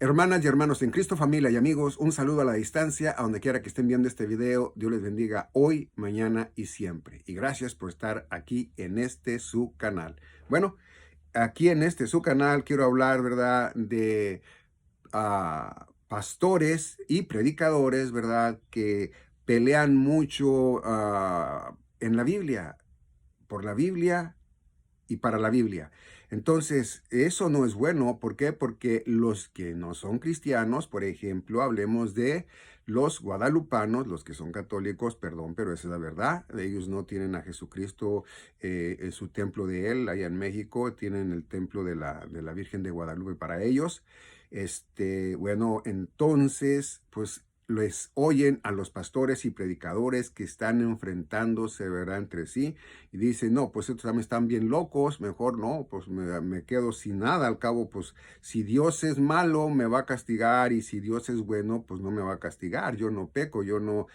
Hermanas y hermanos en Cristo, familia y amigos, un saludo a la distancia, a donde quiera que estén viendo este video. Dios les bendiga hoy, mañana y siempre. Y gracias por estar aquí en este su canal. Bueno, aquí en este su canal quiero hablar, ¿verdad?, de pastores y predicadores, ¿verdad?, que pelean mucho en la Biblia, por la Biblia y para la Biblia. Entonces, eso no es bueno. ¿Por qué? Porque los que no son cristianos, por ejemplo, hablemos de los guadalupanos, los que son católicos, perdón, pero esa es la verdad. Ellos no tienen a Jesucristo en su templo de él, allá en México, tienen el templo de la Virgen de Guadalupe para ellos. Bueno, entonces, pues les oyen a los pastores y predicadores que están enfrentándose, ¿verdad?, entre sí, y dicen, no, pues estos también están bien locos, mejor no, pues me quedo sin nada. Al cabo, pues si Dios es malo, me va a castigar, y si Dios es bueno, pues no me va a castigar. Yo no peco, yo no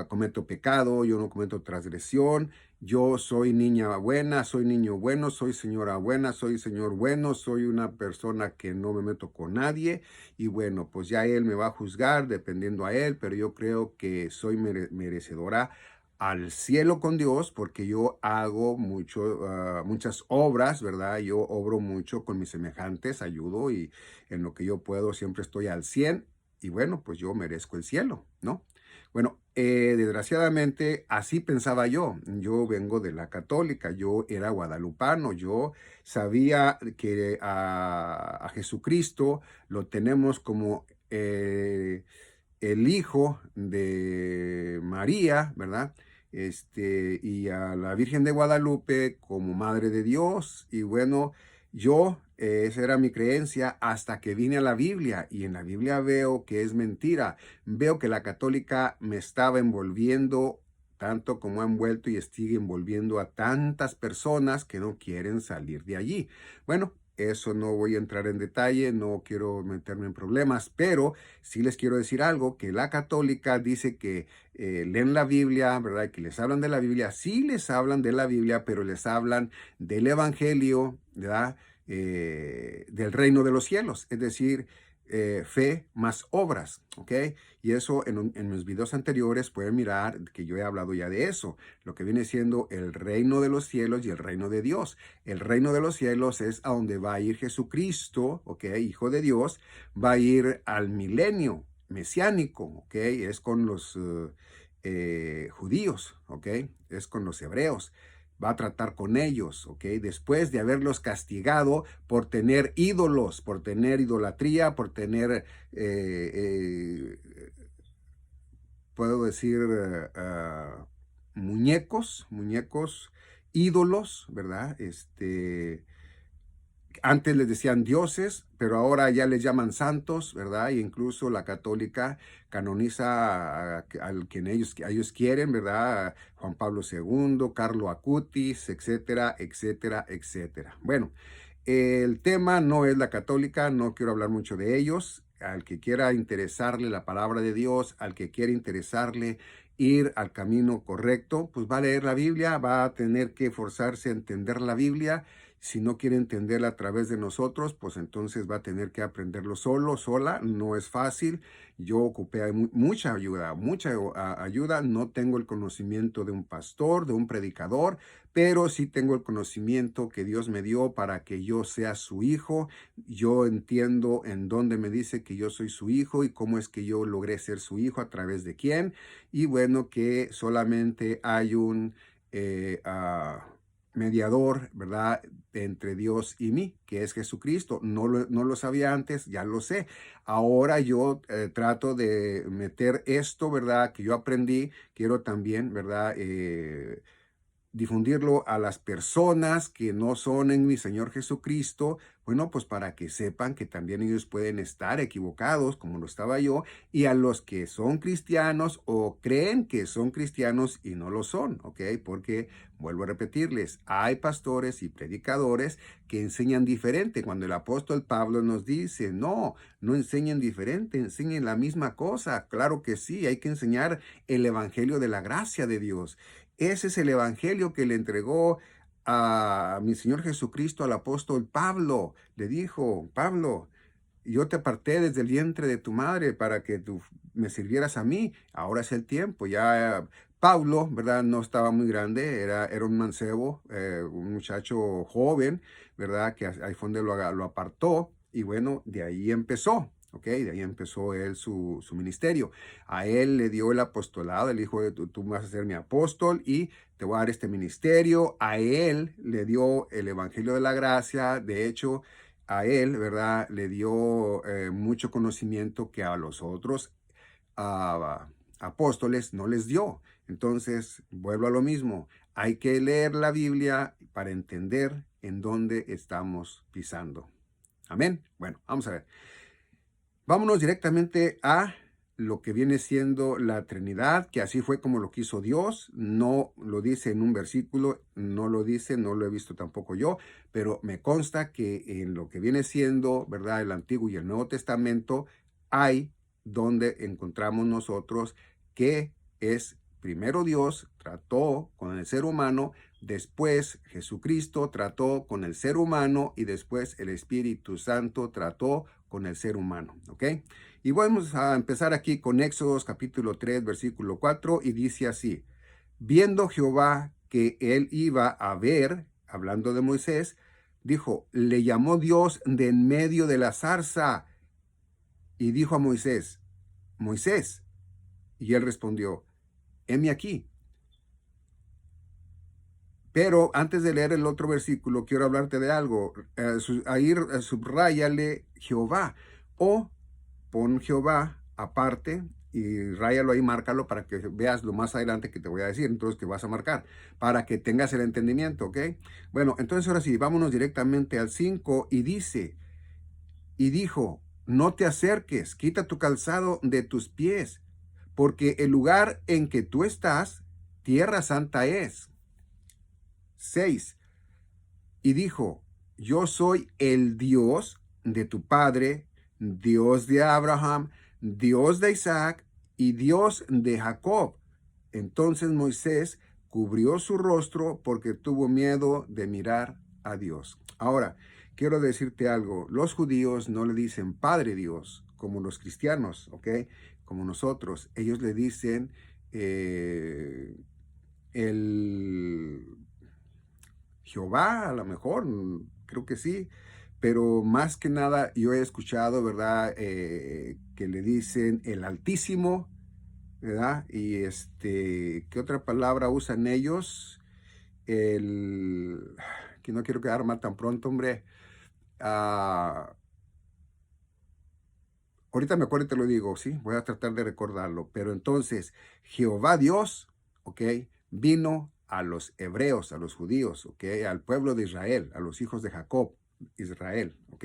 cometo pecado, yo no cometo transgresión, yo soy niña buena, soy niño bueno, soy señora buena, soy señor bueno, soy una persona que no me meto con nadie, y bueno, pues ya Él me va a juzgar dependiendo a Él, pero yo creo que soy merecedora al cielo con Dios, porque yo hago muchas obras, ¿verdad? Yo obro mucho con mis semejantes, ayudo, y en lo que yo puedo siempre estoy al 100, y bueno, pues yo merezco el cielo, ¿no? Bueno, desgraciadamente así pensaba yo. Yo vengo de la católica, yo era guadalupano, yo sabía que a Jesucristo lo tenemos como el hijo de María, ¿verdad? Y a la Virgen de Guadalupe como Madre de Dios. Y bueno, esa era mi creencia hasta que vine a la Biblia, y en la Biblia veo que es mentira. Veo que la católica me estaba envolviendo tanto como ha envuelto y sigue envolviendo a tantas personas que no quieren salir de allí. Bueno, eso no voy a entrar en detalle, no quiero meterme en problemas, pero sí les quiero decir algo, que la católica dice que leen la Biblia, ¿verdad? Que les hablan de la Biblia. Sí les hablan de la Biblia, pero les hablan del Evangelio, ¿verdad? Del reino de los cielos, es decir, fe más obras, ¿ok? Y eso en mis videos anteriores pueden mirar que yo he hablado ya de eso, lo que viene siendo el reino de los cielos y el reino de Dios. El reino de los cielos es a donde va a ir Jesucristo, ¿ok? Hijo de Dios, va a ir al milenio mesiánico, ¿ok? Es con los judíos, ¿ok? Es con los hebreos. Va a tratar con ellos, ¿ok? Después de haberlos castigado por tener ídolos, por tener idolatría, por tener, puedo decir, muñecos, ídolos, ¿verdad? Antes les decían dioses, pero ahora ya les llaman santos, ¿verdad? Y incluso la católica canoniza al quien ellos quieren, ¿verdad? Juan Pablo II, Carlo Acutis, etcétera, etcétera, etcétera. Bueno, el tema no es la católica, no quiero hablar mucho de ellos. Al que quiera interesarle la palabra de Dios, al que quiera interesarle ir al camino correcto, pues va a leer la Biblia, va a tener que forzarse a entender la Biblia. Si no quiere entenderla a través de nosotros, pues entonces va a tener que aprenderlo solo, sola. No es fácil. Yo ocupé mucha ayuda, ayuda. No tengo el conocimiento de un pastor, de un predicador, pero sí tengo el conocimiento que Dios me dio para que yo sea su hijo. Yo entiendo en dónde me dice que yo soy su hijo y cómo es que yo logré ser su hijo, a través de quién. Y bueno, que solamente hay un mediador, ¿verdad?, entre Dios y mí, que es Jesucristo. No lo sabía antes, ya lo sé. Ahora yo trato de meter esto, ¿verdad?, que yo aprendí. Quiero también, ¿verdad?, difundirlo a las personas que no son en mi Señor Jesucristo, bueno, pues para que sepan que también ellos pueden estar equivocados, como lo estaba yo, y a los que son cristianos o creen que son cristianos y no lo son, ¿ok? Porque, vuelvo a repetirles, hay pastores y predicadores que enseñan diferente. Cuando el apóstol Pablo nos dice, no, no enseñen diferente, enseñen la misma cosa. Claro que sí, hay que enseñar el evangelio de la gracia de Dios. Ese es el evangelio que le entregó a mi Señor Jesucristo al apóstol Pablo. Le dijo, Pablo, yo te aparté desde el vientre de tu madre para que tú me sirvieras a mí. Ahora es el tiempo. Ya Pablo, ¿verdad? No estaba muy grande, era un mancebo, un muchacho joven, ¿verdad? Que ahí fue donde lo apartó y bueno, de ahí empezó. ¿Ok? De ahí empezó él su ministerio. A él le dio el apostolado, el hijo de tú vas a ser mi apóstol y te voy a dar este ministerio. A él le dio el evangelio de la gracia. De hecho, a él, ¿verdad? Le dio mucho conocimiento que a los otros apóstoles no les dio. Entonces, vuelvo a lo mismo. Hay que leer la Biblia para entender en dónde estamos pisando. Amén. Bueno, vamos a ver. Vámonos directamente a lo que viene siendo la Trinidad, que así fue como lo quiso Dios. No lo dice en un versículo, no lo dice, no lo he visto tampoco yo, pero me consta que en lo que viene siendo, ¿verdad? El Antiguo y el Nuevo Testamento hay donde encontramos nosotros que es primero Dios trató con el ser humano, después Jesucristo trató con el ser humano y después el Espíritu Santo trató con el ser humano, ¿ok? Y vamos a empezar aquí con Éxodos capítulo 3, versículo 4, y dice así: viendo Jehová que él iba a ver, hablando de Moisés, dijo, le llamó Dios de en medio de la zarza y dijo a Moisés, Moisés, y él respondió, heme aquí. Pero antes de leer el otro versículo, quiero hablarte de algo. Ahí subráyale Jehová o pon Jehová aparte y ráyalo ahí, márcalo para que veas lo más adelante que te voy a decir, entonces que vas a marcar, para que tengas el entendimiento, ¿ok? Bueno, entonces ahora sí, vámonos directamente al 5 y dice, y dijo, no te acerques, quita tu calzado de tus pies, porque el lugar en que tú estás, tierra santa es. 6. Y dijo, yo soy el Dios de tu padre, Dios de Abraham, Dios de Isaac y Dios de Jacob. Entonces Moisés cubrió su rostro porque tuvo miedo de mirar a Dios. Ahora, quiero decirte algo. Los judíos no le dicen Padre Dios como los cristianos, ¿ok? Como nosotros. Ellos le dicen el Jehová, a lo mejor, creo que sí, pero más que nada yo he escuchado, ¿verdad? Que le dicen el Altísimo, ¿verdad? Y ¿qué otra palabra usan ellos? El, que no quiero quedar mal tan pronto, hombre. Ah, ahorita me acuerdo y te lo digo, sí, voy a tratar de recordarlo, pero entonces Jehová Dios, ¿ok? Vino a los hebreos, a los judíos, ¿ok? Al pueblo de Israel, a los hijos de Jacob, Israel, ¿ok?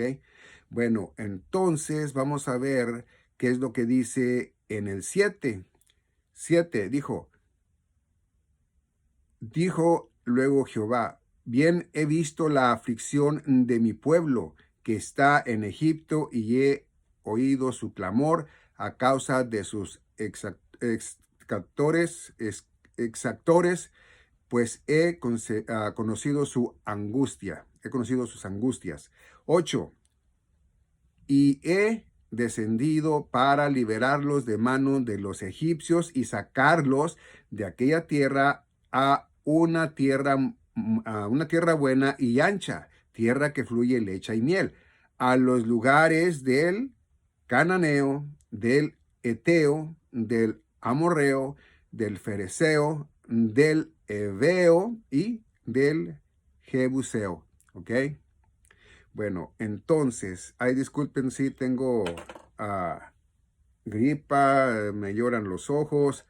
Bueno, entonces vamos a ver qué es lo que dice en el 7. 7 dijo luego Jehová, bien he visto la aflicción de mi pueblo que está en Egipto y he oído su clamor a causa de sus exactores, pues he conocido su angustia, he conocido sus angustias. 8. Y he descendido para liberarlos de mano de los egipcios y sacarlos de aquella tierra a una tierra buena y ancha, tierra que fluye leche y miel, a los lugares del cananeo, del eteo, del amorreo, del fereceo, del heveo y del jebuseo. ¿Ok? Bueno, entonces, ay, disculpen si tengo gripa, me lloran los ojos,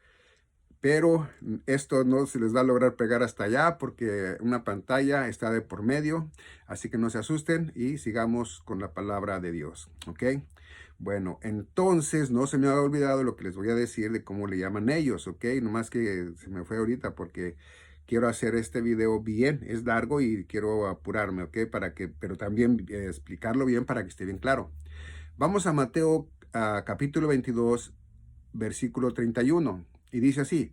pero esto no se les va a lograr pegar hasta allá porque una pantalla está de por medio, así que no se asusten y sigamos con la palabra de Dios, ¿ok? Bueno, entonces no se me ha olvidado lo que les voy a decir de cómo le llaman ellos, ¿ok? Nomás que se me fue ahorita porque quiero hacer este video bien, es largo y quiero apurarme, ¿ok? Pero también explicarlo bien para que esté bien claro. Vamos a Mateo capítulo 22, versículo 31, y dice así,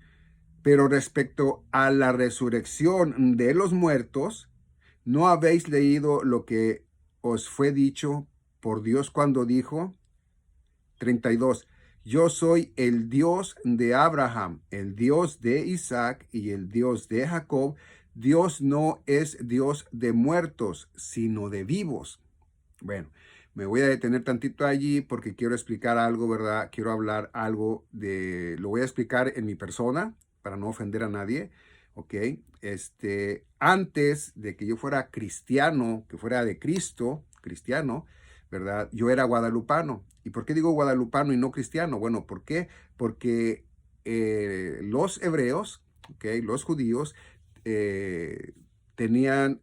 pero respecto a la resurrección de los muertos, ¿no habéis leído lo que os fue dicho por Dios cuando dijo, 32, yo soy el Dios de Abraham, el Dios de Isaac y el Dios de Jacob. Dios no es Dios de muertos, sino de vivos. Bueno, me voy a detener tantito allí porque quiero explicar algo, ¿verdad? Quiero hablar algo lo voy a explicar en mi persona para no ofender a nadie, ¿ok? Antes de que yo fuera cristiano, que fuera de Cristo, cristiano, ¿verdad? Yo era guadalupano. ¿Y por qué digo guadalupano y no cristiano? Bueno, ¿por qué? Porque los hebreos, ¿ok? Los judíos tenían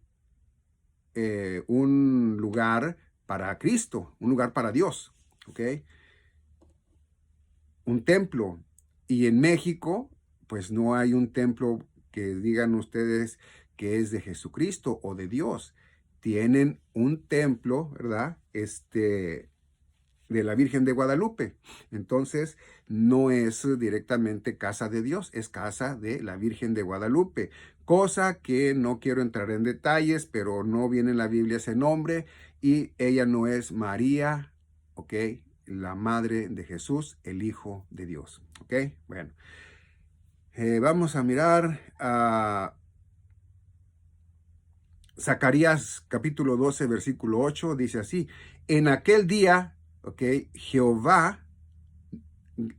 un lugar para Cristo, un lugar para Dios, ¿ok? Un templo. Y en México, pues no hay un templo que digan ustedes que es de Jesucristo o de Dios. Tienen un templo, ¿verdad? De la Virgen de Guadalupe. Entonces, no es directamente casa de Dios, es casa de la Virgen de Guadalupe. Cosa que no quiero entrar en detalles, pero no viene en la Biblia ese nombre y ella no es María, ¿ok? La madre de Jesús, el Hijo de Dios, ¿ok? Bueno, vamos a mirar a Zacarías capítulo 12, versículo 8, dice así, en aquel día, ¿ok? Jehová,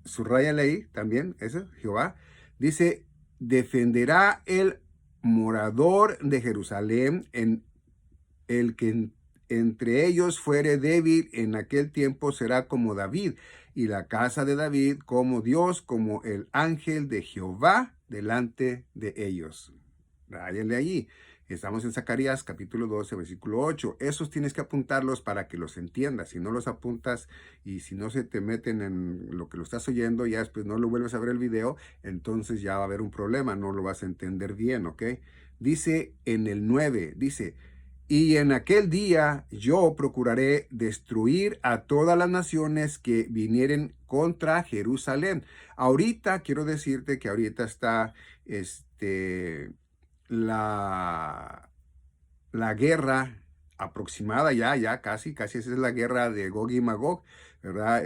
subraya ahí también, eso, Jehová, dice, defenderá el morador de Jerusalén, en el que entre ellos fuere débil en aquel tiempo será como David, y la casa de David como Dios, como el ángel de Jehová delante de ellos. Ráyenle allí. Estamos en Zacarías capítulo 12, versículo 8. Esos tienes que apuntarlos para que los entiendas. Si no los apuntas y si no se te meten en lo que lo estás oyendo, ya después no lo vuelves a ver el video, entonces ya va a haber un problema, no lo vas a entender bien, ¿ok? Dice en el 9, dice, y en aquel día yo procuraré destruir a todas las naciones que vinieren contra Jerusalén. Ahorita quiero decirte que ahorita está la, la guerra aproximada casi esa es la guerra de Gog y Magog, ¿verdad?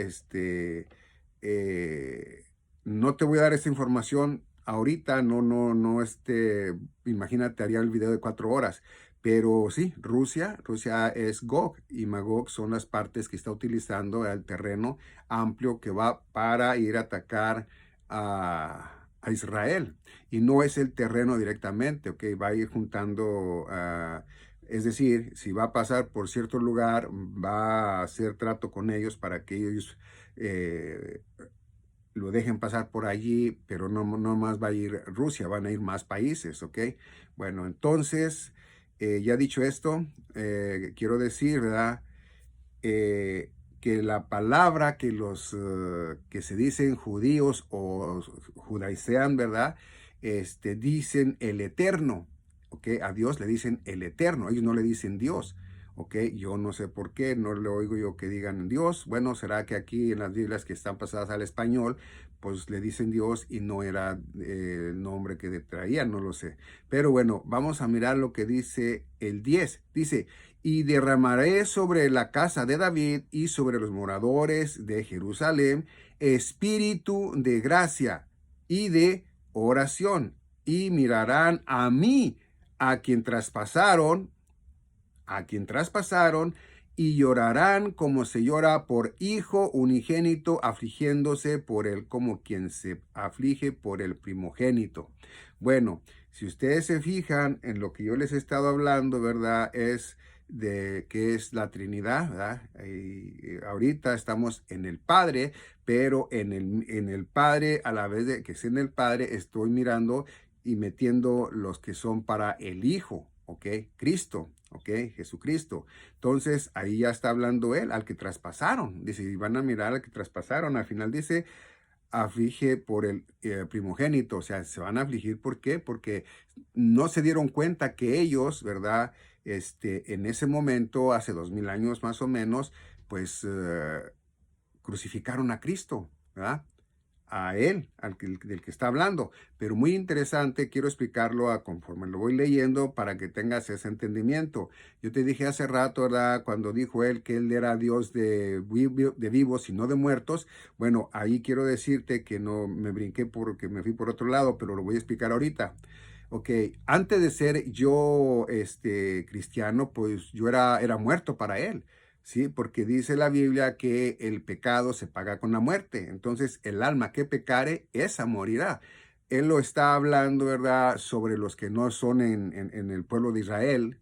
Eh, no te voy a dar esta información ahorita, no, imagínate, haría el video de 4 horas, pero sí, Rusia es Gog y Magog son las partes que está utilizando el terreno amplio que va para ir a atacar a Israel. Y no es el terreno directamente, ¿ok? Va a ir juntando, es decir, si va a pasar por cierto lugar, va a hacer trato con ellos para que ellos lo dejen pasar por allí, pero no más va a ir Rusia, van a ir más países, ¿ok? Bueno, entonces, ya dicho esto, quiero decir, ¿verdad? Que la palabra que los que se dicen judíos o judaicean, ¿verdad? Dicen el eterno, ¿ok? A Dios le dicen el eterno, ellos no le dicen Dios, ¿ok? Yo no sé por qué, no le oigo yo que digan Dios. Bueno, será que aquí en las Biblias que están pasadas al español, pues le dicen Dios y no era el nombre que traían, no lo sé. Pero bueno, vamos a mirar lo que dice el 10. Dice, y derramaré sobre la casa de David y sobre los moradores de Jerusalén espíritu de gracia y de oración, y mirarán a mí, a quien traspasaron, y llorarán como se llora por hijo unigénito, afligiéndose por él como quien se aflige por el primogénito. Bueno, si ustedes se fijan en lo que yo les he estado hablando, ¿verdad? Es de que es la Trinidad, ¿verdad? Y ahorita estamos en el Padre, pero en el Padre, a la vez de que es en el Padre, estoy mirando y metiendo los que son para el Hijo, ¿ok? Cristo, ¿ok? Jesucristo. Entonces, ahí ya está hablando él, al que traspasaron. Dice, y van a mirar al que traspasaron. Al final dice, aflige por el primogénito. O sea, se van a afligir. ¿Por qué? Porque no se dieron cuenta que ellos, ¿verdad? En ese momento, hace 2000 años más o menos, pues crucificaron a Cristo, ¿verdad? a él, del que está hablando. Pero muy interesante, quiero explicarlo conforme lo voy leyendo para que tengas ese entendimiento. Yo te dije hace rato, ¿verdad? Cuando dijo él que él era Dios de vivos y no de muertos. Bueno, ahí quiero decirte que no me brinqué porque me fui por otro lado, pero lo voy a explicar ahorita. Ok, antes de ser yo cristiano, pues yo era muerto para él. Sí, porque dice la Biblia que el pecado se paga con la muerte. Entonces, el alma que pecare, esa morirá. Él lo está hablando, ¿verdad?, sobre los que no son en el pueblo de Israel,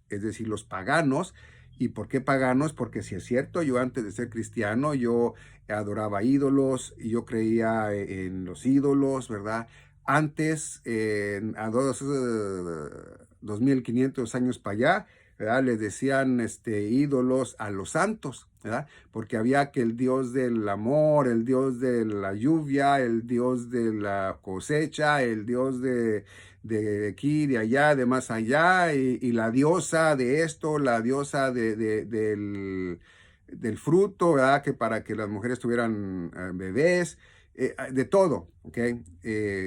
es decir, los paganos. ¿Y por qué paganos? Porque si es cierto, yo antes de ser cristiano, yo adoraba ídolos, y yo creía en los ídolos, ¿verdad? Antes, a 2500 años para allá, ¿verdad? Les decían ídolos a los santos, ¿verdad? Porque había que el Dios del amor, el Dios de la lluvia, el Dios de la cosecha, el Dios de aquí, de allá, de más allá, y la diosa de esto, la diosa del fruto, ¿verdad? Que para que las mujeres tuvieran bebés, de todo, ¿ok?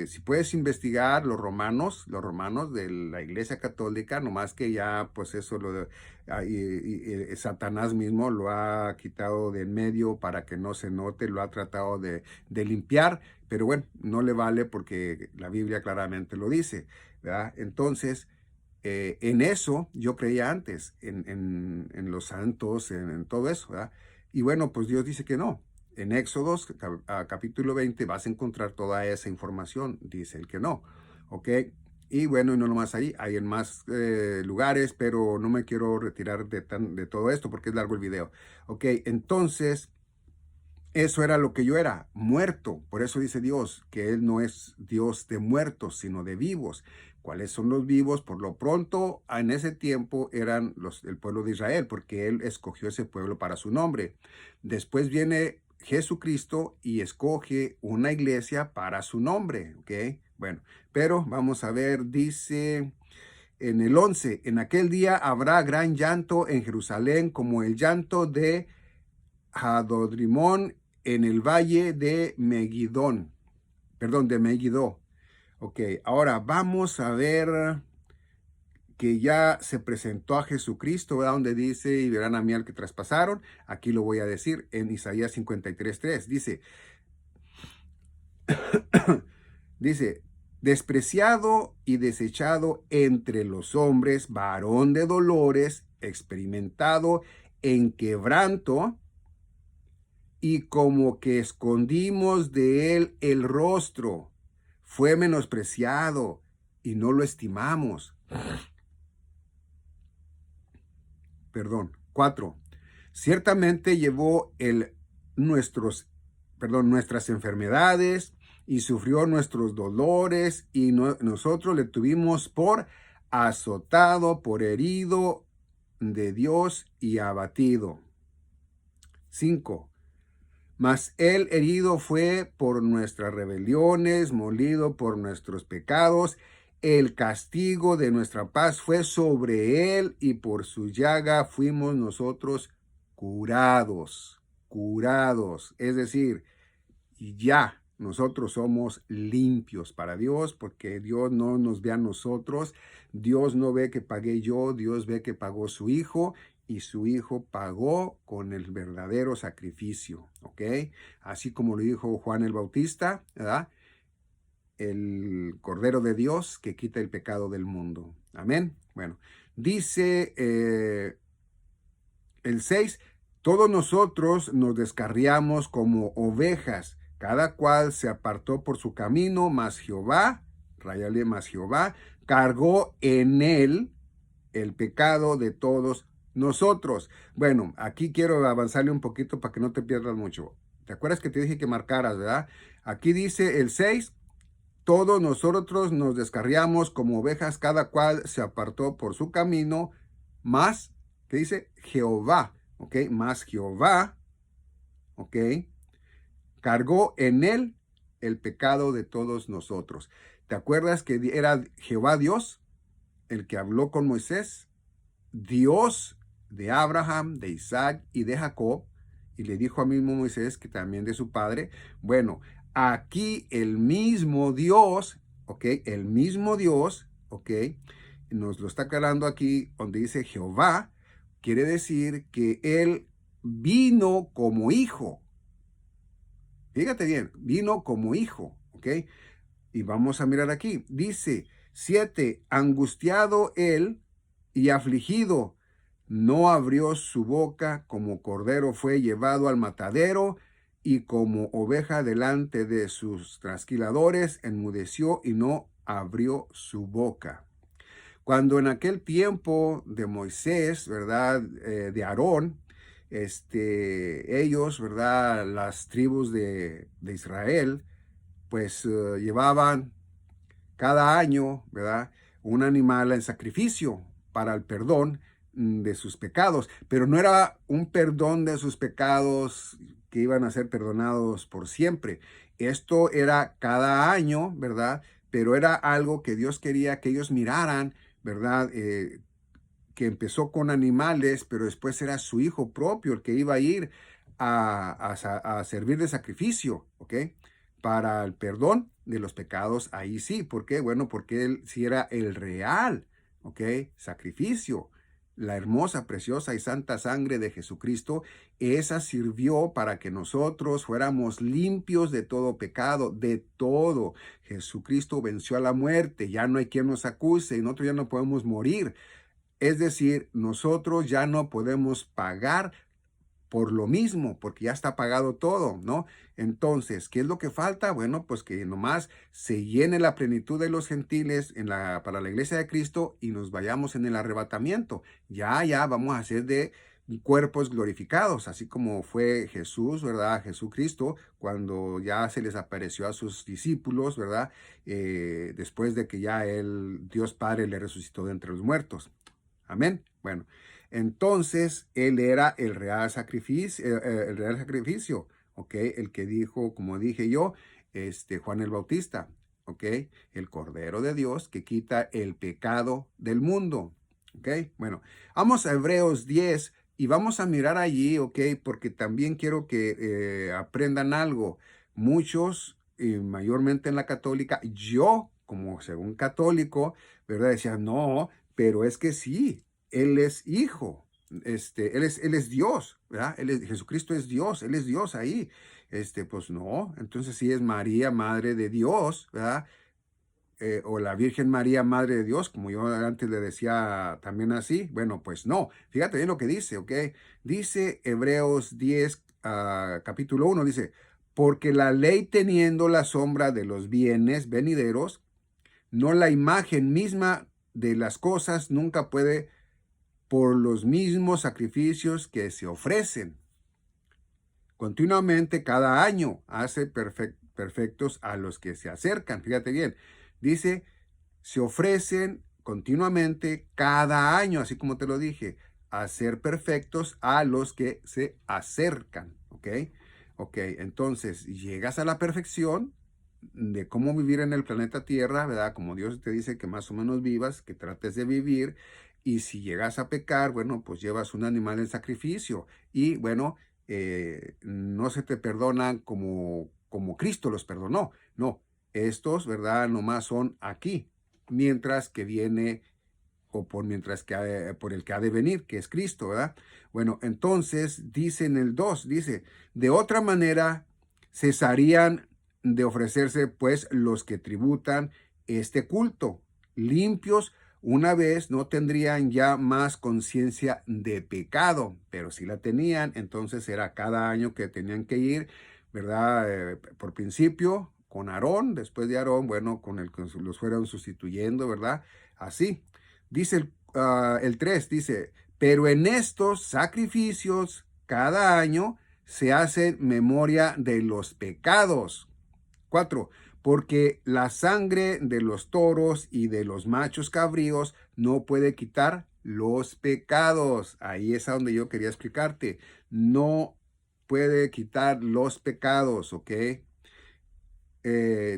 Si puedes investigar los romanos de la Iglesia Católica, nomás que ya, pues eso, Satanás mismo lo ha quitado de en medio para que no se note, lo ha tratado de limpiar, pero bueno, no le vale porque la Biblia claramente lo dice, ¿verdad? Entonces, en eso yo creía antes, en los santos, en todo eso, ¿verdad? Y bueno, pues Dios dice que no. En Éxodos, capítulo 20, vas a encontrar toda esa información, dice el que no, ¿ok? Y bueno, y no nomás ahí, hay en más lugares, pero no me quiero retirar de todo esto porque es largo el video, ¿ok? Entonces, eso era lo que yo era, muerto. Por eso dice Dios que Él no es Dios de muertos, sino de vivos. ¿Cuáles son los vivos? Por lo pronto, en ese tiempo eran el pueblo de Israel, porque Él escogió ese pueblo para su nombre. Después viene Jesucristo y escoge una iglesia para su nombre, ¿ok? Bueno, pero vamos a ver, dice en el 11, en aquel día habrá gran llanto en Jerusalén como el llanto de Hadodrimón en el valle de Megidón, perdón, de Megiddo. Ok, ahora vamos a ver que ya se presentó a Jesucristo, ¿verdad? Donde dice, y verán a mí al que traspasaron. Aquí lo voy a decir en Isaías 53:3. Dice, despreciado y desechado entre los hombres, varón de dolores, experimentado en quebranto, y como que escondimos de él el rostro. Fue menospreciado y no lo estimamos. Perdón. 4. Ciertamente llevó nuestras enfermedades y sufrió nuestros dolores y nosotros le tuvimos por azotado, por herido de Dios y abatido. 5. Mas él herido fue por nuestras rebeliones, molido por nuestros pecados. El castigo de nuestra paz fue sobre él y por su llaga fuimos nosotros curados, curados. Es decir, ya nosotros somos limpios para Dios porque Dios no nos ve a nosotros. Dios no ve que pagué yo, Dios ve que pagó su hijo y su hijo pagó con el verdadero sacrificio, ¿ok? Así como lo dijo Juan el Bautista, ¿verdad? El Cordero de Dios que quita el pecado del mundo. Amén. Bueno, dice el 6, todos nosotros nos descarriamos como ovejas, cada cual se apartó por su camino, mas Jehová, ráyale, mas Jehová, cargó en él el pecado de todos nosotros. Bueno, aquí quiero avanzarle un poquito para que no te pierdas mucho. ¿Te acuerdas que te dije que marcaras, verdad? Aquí dice el 6, todos nosotros nos descarriamos como ovejas, cada cual se apartó por su camino, más, ¿qué dice? Jehová, ¿ok? Más Jehová, ¿ok? Cargó en él el pecado de todos nosotros. ¿Te acuerdas que era Jehová Dios el que habló con Moisés? Dios de Abraham, de Isaac y de Jacob, y le dijo a mismo Moisés que también de su padre. Bueno, aquí el mismo Dios, ¿ok? El mismo Dios, ¿ok? Nos lo está aclarando aquí donde dice Jehová, quiere decir que Él vino como hijo. Fíjate bien, vino como hijo, ¿ok? Y vamos a mirar aquí. Dice 7, angustiado él y afligido, no abrió su boca, como cordero fue llevado al matadero, y como oveja delante de sus trasquiladores, enmudeció y no abrió su boca. Cuando en aquel tiempo de Moisés, ¿verdad? De Aarón, ellos, ¿verdad? Las tribus de Israel, pues llevaban cada año, ¿verdad? Un animal en sacrificio para el perdón de sus pecados, pero no era un perdón de sus pecados que iban a ser perdonados por siempre. Esto era cada año, ¿verdad? Pero era algo que Dios quería que ellos miraran, ¿verdad? Que empezó con animales, pero después era su hijo propio el que iba a ir a servir de sacrificio, ¿ok? Para el perdón de los pecados, ahí sí. ¿Por qué? Bueno, porque él sí era el real, ¿ok? Sacrificio. La hermosa, preciosa y santa sangre de Jesucristo, esa sirvió para que nosotros fuéramos limpios de todo pecado, de todo. Jesucristo venció a la muerte, ya no hay quien nos acuse y nosotros ya no podemos morir. Es decir, nosotros ya no podemos pagar por lo mismo, porque ya está pagado todo, ¿no? Entonces, ¿qué es lo que falta? Bueno, pues que nomás se llene la plenitud de los gentiles para la iglesia de Cristo y nos vayamos en el arrebatamiento. Ya vamos a ser de cuerpos glorificados, así como fue Jesús, ¿verdad? Jesucristo, cuando ya se les apareció a sus discípulos, ¿verdad? Después de que ya Dios Padre, le resucitó de entre los muertos. Amén. Bueno, entonces él era el real sacrificio, ¿ok? El que dijo, como dije yo, Juan el Bautista, ¿ok? El Cordero de Dios que quita el pecado del mundo, ¿ok? Bueno, vamos a Hebreos 10 y vamos a mirar allí, ¿ok? Porque también quiero que aprendan algo. Muchos, y mayormente en la católica, yo, como según católico, ¿verdad? Decía, no, pero es que sí, Él es hijo, él es Dios, ¿verdad? Jesucristo es Dios, Él es Dios ahí. Pues no, entonces sí es María, Madre de Dios, ¿verdad? O la Virgen María, Madre de Dios, como yo antes le decía también así. Bueno, pues no, fíjate bien lo que dice, ¿ok? Dice Hebreos 10, capítulo 1, dice, porque la ley teniendo la sombra de los bienes venideros, no la imagen misma de las cosas nunca puede por los mismos sacrificios que se ofrecen continuamente cada año, hace perfectos a los que se acercan. Fíjate bien, dice, se ofrecen continuamente cada año, así como te lo dije, a ser perfectos a los que se acercan, ¿ok? Ok, entonces llegas a la perfección de cómo vivir en el planeta Tierra, ¿verdad? Como Dios te dice que más o menos vivas, que trates de vivir, y si llegas a pecar, bueno, pues llevas un animal en sacrificio, y bueno, no se te perdonan como Cristo los perdonó, no, estos, ¿verdad? Nomás son aquí, mientras que viene o por el que ha de venir, que es Cristo, ¿verdad? Bueno, entonces dice en el 2, dice, de otra manera cesarían de ofrecerse pues los que tributan este culto, limpios una vez no tendrían ya más conciencia de pecado, pero si la tenían, entonces era cada año que tenían que ir, ¿verdad? Por principio con Aarón, después de Aarón, bueno, con el que los fueron sustituyendo, ¿verdad? Así. Dice el 3, dice, pero en estos sacrificios cada año se hace memoria de los pecados. 4, porque la sangre de los toros y de los machos cabríos no puede quitar los pecados. Ahí es a donde yo quería explicarte. No puede quitar los pecados, ¿ok?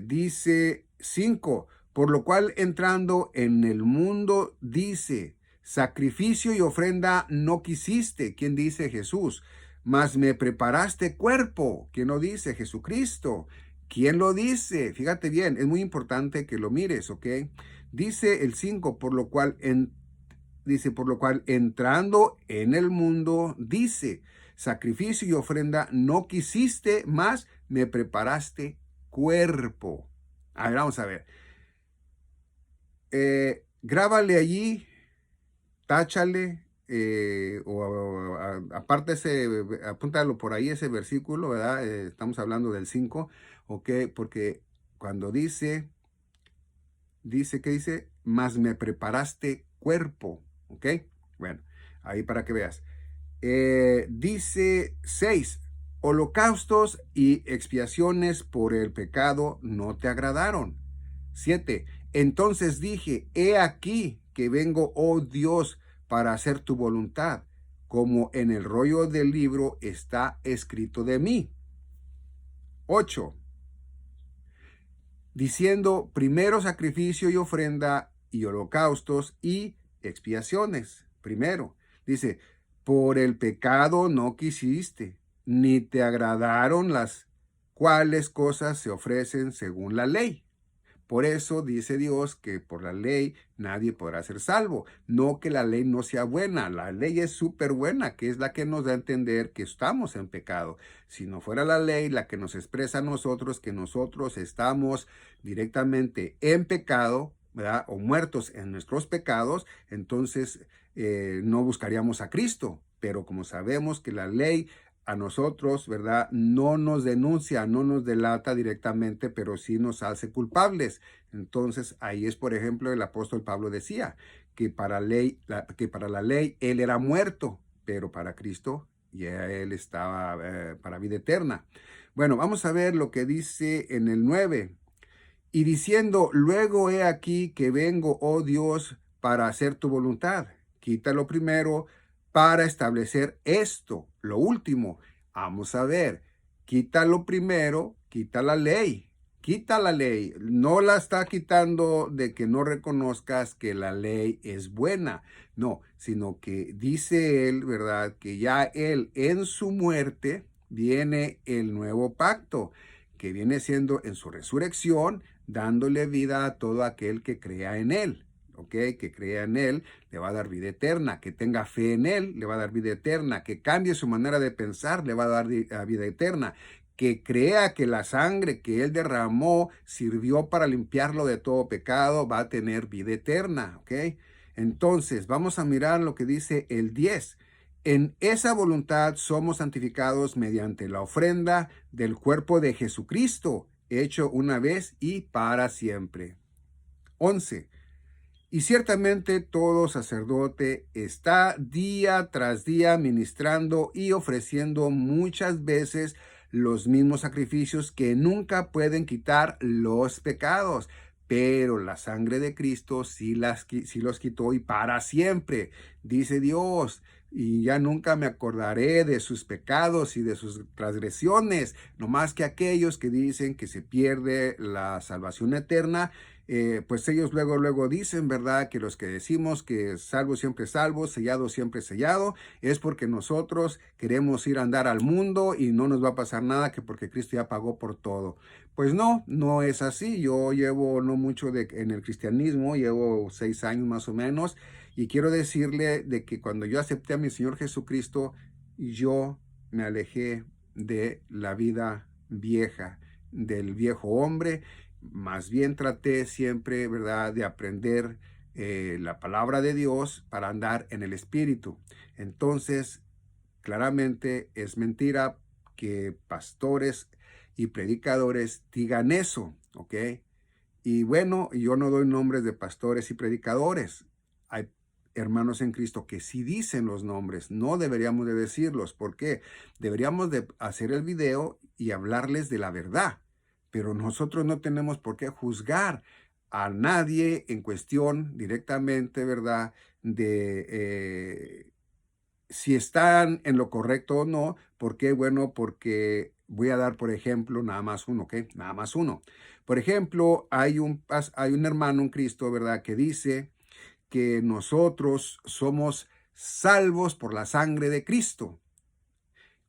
Dice 5, por lo cual entrando en el mundo dice, sacrificio y ofrenda no quisiste. ¿Quién dice? Jesús. Mas me preparaste cuerpo. ¿Quién no dice? Jesucristo. ¿Quién lo dice? Fíjate bien, es muy importante que lo mires, ¿ok? Dice el 5, dice, por lo cual entrando en el mundo, dice, sacrificio y ofrenda no quisiste, más me preparaste cuerpo. A ver, vamos a ver. Grábale allí, táchale, aparte apúntalo por ahí ese versículo, ¿verdad? Estamos hablando del 5, ¿ok? Porque cuando ¿qué dice? Más me preparaste cuerpo, ¿ok? Bueno, ahí para que veas. Dice 6, holocaustos y expiaciones por el pecado no te agradaron. 7, entonces dije, he aquí que vengo, oh Dios, para hacer tu voluntad, como en el rollo del libro está escrito de mí. 8, diciendo, primero sacrificio y ofrenda y holocaustos y expiaciones. Primero, dice, por el pecado no quisiste, ni te agradaron las cuales cosas se ofrecen según la ley. Por eso dice Dios que por la ley nadie podrá ser salvo. No que la ley no sea buena, la ley es súper buena, que es la que nos da a entender que estamos en pecado. Si no fuera la ley la que nos expresa a nosotros que nosotros estamos directamente en pecado, ¿verdad? O muertos en nuestros pecados, entonces no buscaríamos a Cristo. Pero como sabemos que la ley a nosotros, ¿verdad? No nos denuncia, no nos delata directamente, pero sí nos hace culpables. Entonces, ahí es, por ejemplo, el apóstol Pablo decía que que para la ley él era muerto, pero para Cristo ya él estaba para vida eterna. Bueno, vamos a ver lo que dice en el 9. Y diciendo, luego he aquí que vengo, oh Dios, para hacer tu voluntad. Quítalo primero para establecer esto, lo último. Vamos a ver, quítalo primero, quita la ley. No la está quitando de que no reconozcas que la ley es buena, no, sino que dice él, ¿verdad? Que ya él en su muerte viene el nuevo pacto, que viene siendo en su resurrección, dándole vida a todo aquel que crea en él. ¿Ok? Que crea en él, le va a dar vida eterna. Que tenga fe en él, le va a dar vida eterna. Que cambie su manera de pensar, le va a dar vida eterna. Que crea que la sangre que él derramó sirvió para limpiarlo de todo pecado, va a tener vida eterna. ¿Ok? Entonces, vamos a mirar lo que dice el 10. En esa voluntad somos santificados mediante la ofrenda del cuerpo de Jesucristo, hecho una vez y para siempre. 11. Y ciertamente todo sacerdote está día tras día ministrando y ofreciendo muchas veces los mismos sacrificios que nunca pueden quitar los pecados. Pero la sangre de Cristo sí los quitó y para siempre, dice Dios. Y ya nunca me acordaré de sus pecados y de sus transgresiones, no más que aquellos que dicen que se pierde la salvación eterna. Pues ellos luego dicen, ¿verdad? Que los que decimos que salvo siempre salvo, sellado siempre sellado, es porque nosotros queremos ir a andar al mundo y no nos va a pasar nada, que porque Cristo ya pagó por todo. Pues no, no es así. Yo llevo no mucho en el cristianismo, llevo 6 años más o menos, y quiero decirle de que cuando yo acepté a mi Señor Jesucristo, yo me alejé de la vida vieja, del viejo hombre. Más bien traté siempre, ¿verdad?, de aprender la palabra de Dios para andar en el Espíritu. Entonces, claramente es mentira que pastores y predicadores digan eso, ¿ok? Y bueno, yo no doy nombres de pastores y predicadores. Hay hermanos en Cristo que sí dicen los nombres, no deberíamos de decirlos. ¿Por qué? Deberíamos de hacer el video y hablarles de la verdad, pero nosotros no tenemos por qué juzgar a nadie en cuestión directamente, ¿verdad? De si están en lo correcto o no. ¿Por qué? Bueno, porque voy a dar, por ejemplo, nada más uno, ¿ok? Nada más uno. Por ejemplo, hay un hermano en Cristo, ¿verdad?, que dice que nosotros somos salvos por la sangre de Cristo.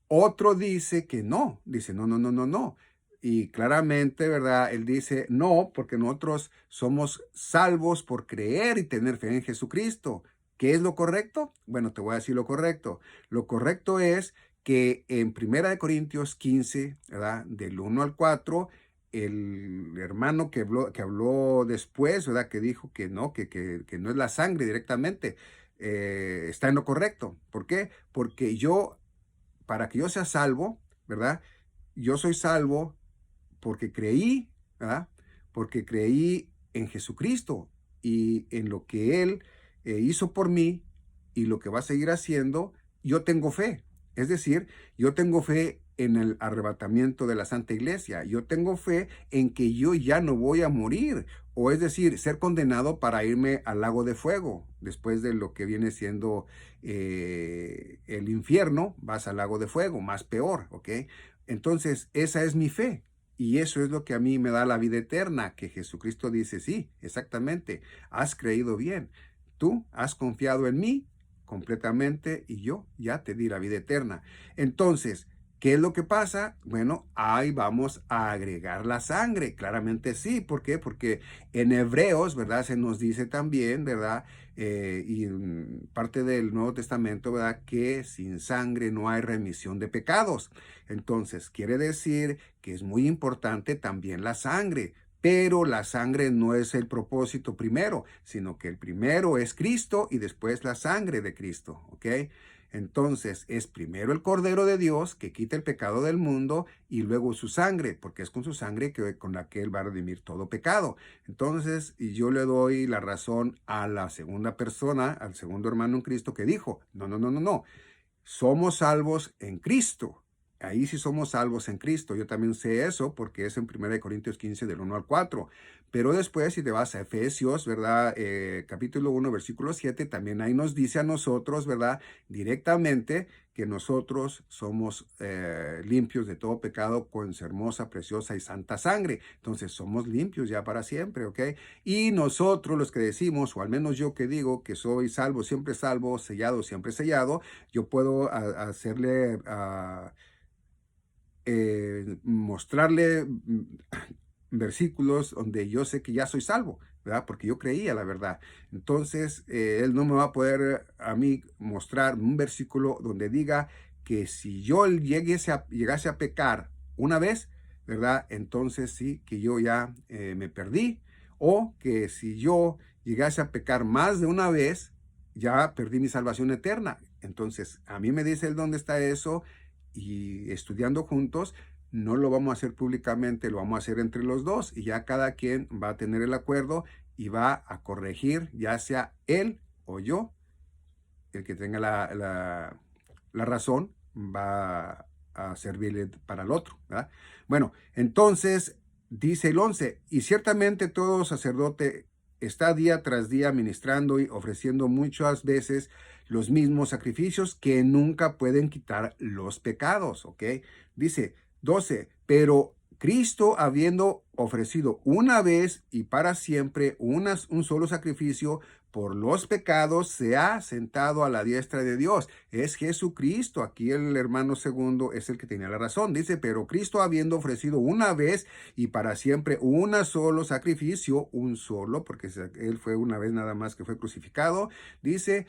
Otro dice que no, dice no. Y claramente, ¿verdad? Él dice, no, porque nosotros somos salvos por creer y tener fe en Jesucristo. ¿Qué es lo correcto? Bueno, te voy a decir lo correcto. Lo correcto es que en 1 Corintios 15, ¿verdad? Del 1 al 4, el hermano que habló después, ¿verdad? Que dijo que no, que no es la sangre directamente, está en lo correcto. ¿Por qué? Porque para que yo sea salvo, ¿verdad? Yo soy salvo porque creí, ¿verdad? Porque creí en Jesucristo y en lo que Él hizo por mí y lo que va a seguir haciendo, yo tengo fe. Es decir, yo tengo fe en el arrebatamiento de la Santa Iglesia. Yo tengo fe en que yo ya no voy a morir. O es decir, ser condenado para irme al lago de fuego. Después de lo que viene siendo el infierno, vas al lago de fuego, más peor, ¿ok? Entonces, esa es mi fe. Y eso es lo que a mí me da la vida eterna, que Jesucristo dice, sí, exactamente, has creído bien. Tú has confiado en mí completamente y yo ya te di la vida eterna. Entonces, ¿qué es lo que pasa? Bueno, ahí vamos a agregar la sangre. Claramente sí. ¿Por qué? Porque en Hebreos, ¿verdad? Se nos dice también, ¿verdad? Y en parte del Nuevo Testamento, ¿verdad? Que sin sangre no hay remisión de pecados. Entonces, quiere decir que es muy importante también la sangre. Pero la sangre no es el propósito primero, sino que el primero es Cristo y después la sangre de Cristo, ¿ok? Entonces es primero el Cordero de Dios que quita el pecado del mundo y luego su sangre, porque es con su sangre con la que Él va a redimir todo pecado. Entonces yo le doy la razón a la segunda persona, al segundo hermano en Cristo que dijo, no, no, no, no, no, somos salvos en Cristo. Ahí sí somos salvos en Cristo. Yo también sé eso porque es en 1 Corintios 15 del 1 al 4. Pero después, si te vas a Efesios, ¿verdad? Capítulo 1, versículo 7, también ahí nos dice a nosotros, ¿verdad? Directamente que nosotros somos limpios de todo pecado con su hermosa, preciosa y santa sangre. Entonces somos limpios ya para siempre, ¿ok? Y nosotros los que decimos, o al menos yo que digo que soy salvo, sellado, siempre sellado, yo puedo hacerle, mostrarle versículos donde yo sé que ya soy salvo, ¿verdad? Porque yo creía la verdad. Entonces, Él no me va a poder a mí mostrar un versículo donde diga que si yo llegase a pecar una vez, ¿verdad? Entonces sí, que yo ya me perdí. O que si yo llegase a pecar más de una vez, ya perdí mi salvación eterna. Entonces, a mí me dice Él dónde está eso y estudiando juntos, no lo vamos a hacer públicamente, lo vamos a hacer entre los dos y ya cada quien va a tener el acuerdo y va a corregir, ya sea él o yo, el que tenga la razón, va a servirle para el otro, ¿verdad? Bueno, entonces dice el 11, y ciertamente todo sacerdote está día tras día ministrando y ofreciendo muchas veces los mismos sacrificios que nunca pueden quitar los pecados, ¿ok? Dice 12, pero Cristo habiendo ofrecido una vez y para siempre un solo sacrificio por los pecados, se ha sentado a la diestra de Dios. Es Jesucristo. Aquí el hermano segundo es el que tenía la razón. Dice, pero Cristo habiendo ofrecido una vez y para siempre un solo sacrificio, un solo, porque Él fue una vez nada más que fue crucificado, dice,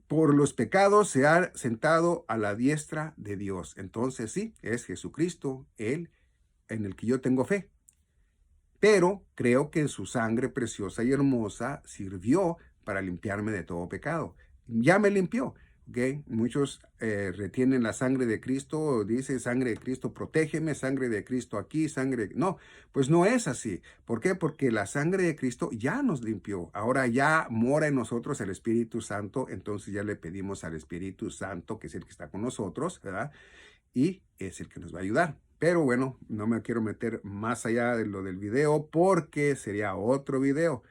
por los pecados se ha sentado a la diestra de Dios. Entonces sí, es Jesucristo, Él en el que yo tengo fe. Pero creo que su sangre preciosa y hermosa sirvió para limpiarme de todo pecado. Ya me limpió. ¿Okay? Muchos retienen la sangre de Cristo, dice sangre de Cristo, protégeme, sangre de Cristo aquí, sangre... No, pues no es así. ¿Por qué? Porque la sangre de Cristo ya nos limpió. Ahora ya mora en nosotros el Espíritu Santo, entonces ya le pedimos al Espíritu Santo, que es el que está con nosotros, ¿verdad? Y es el que nos va a ayudar. Pero bueno, no me quiero meter más allá de lo del video porque sería otro video.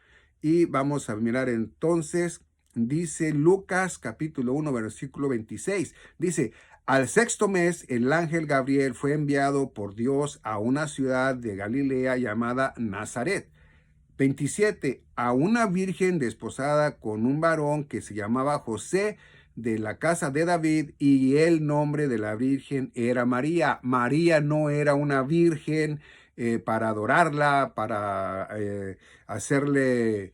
Y vamos a mirar entonces, dice Lucas capítulo 1, versículo 26. Dice, al sexto mes el ángel Gabriel fue enviado por Dios a una ciudad de Galilea llamada Nazaret. 27. A una virgen desposada con un varón que se llamaba José, de la casa de David, y el nombre de la virgen era María. María no era una virgen para adorarla, para hacerle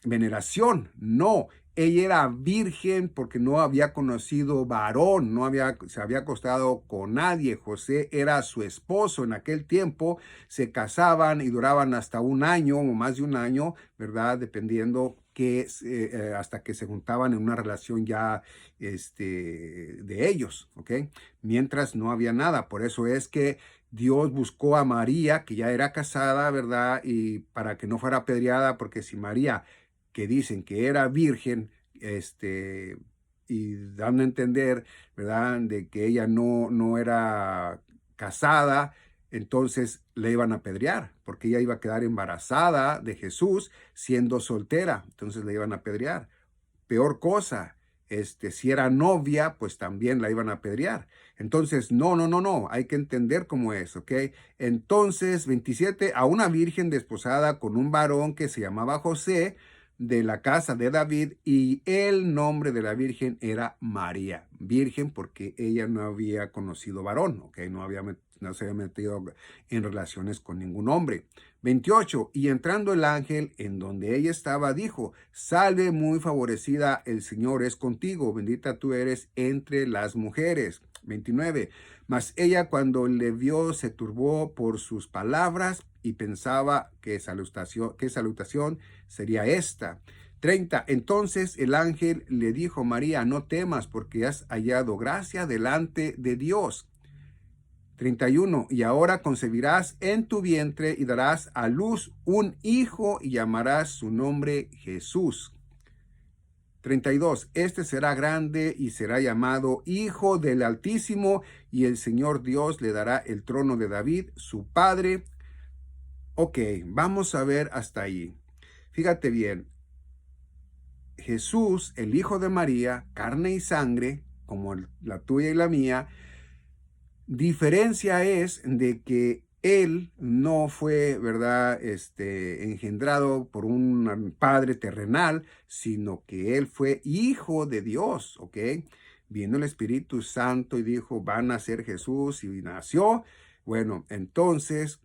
veneración. No, ella era virgen porque no había conocido varón, se había acostado con nadie. José era su esposo en aquel tiempo. Se casaban y duraban hasta un año o más de un año, ¿verdad? Dependiendo hasta que se juntaban en una relación ya de ellos, ¿ok? Mientras no había nada. Por eso es que Dios buscó a María, que ya era casada, ¿verdad? Y para que no fuera apedreada, porque si María, que dicen que era virgen, y dando a entender, ¿verdad? De que ella no era casada, entonces le iban a apedrear, porque ella iba a quedar embarazada de Jesús siendo soltera, entonces le iban a apedrear. Peor cosa, si era novia, pues también la iban a apedrear. Entonces, no, hay que entender cómo es, ¿ok? Entonces, 27, a una virgen desposada con un varón que se llamaba José, de la casa de David, y el nombre de la virgen era María. Virgen porque ella no había conocido varón, ¿ok? No se había metido en relaciones con ningún hombre. 28, y entrando el ángel en donde ella estaba, dijo: salve muy favorecida, el Señor es contigo, bendita tú eres entre las mujeres. 29, mas ella cuando le vio se turbó por sus palabras y pensaba qué salutación sería esta. 30, entonces el ángel le dijo: María, no temas, porque has hallado gracia delante de Dios. 31, y ahora concebirás en tu vientre y darás a luz un hijo y llamarás su nombre Jesús. 32, este será grande y será llamado Hijo del Altísimo, y el Señor Dios le dará el trono de David, su padre. Ok, vamos a ver hasta ahí. Fíjate bien, Jesús, el Hijo de María, carne y sangre, como la tuya y la mía. Diferencia es de que él no fue, ¿verdad?, engendrado por un padre terrenal, sino que él fue hijo de Dios, ¿ok? Vino el Espíritu Santo y dijo: van a ser Jesús, y nació. Bueno, entonces,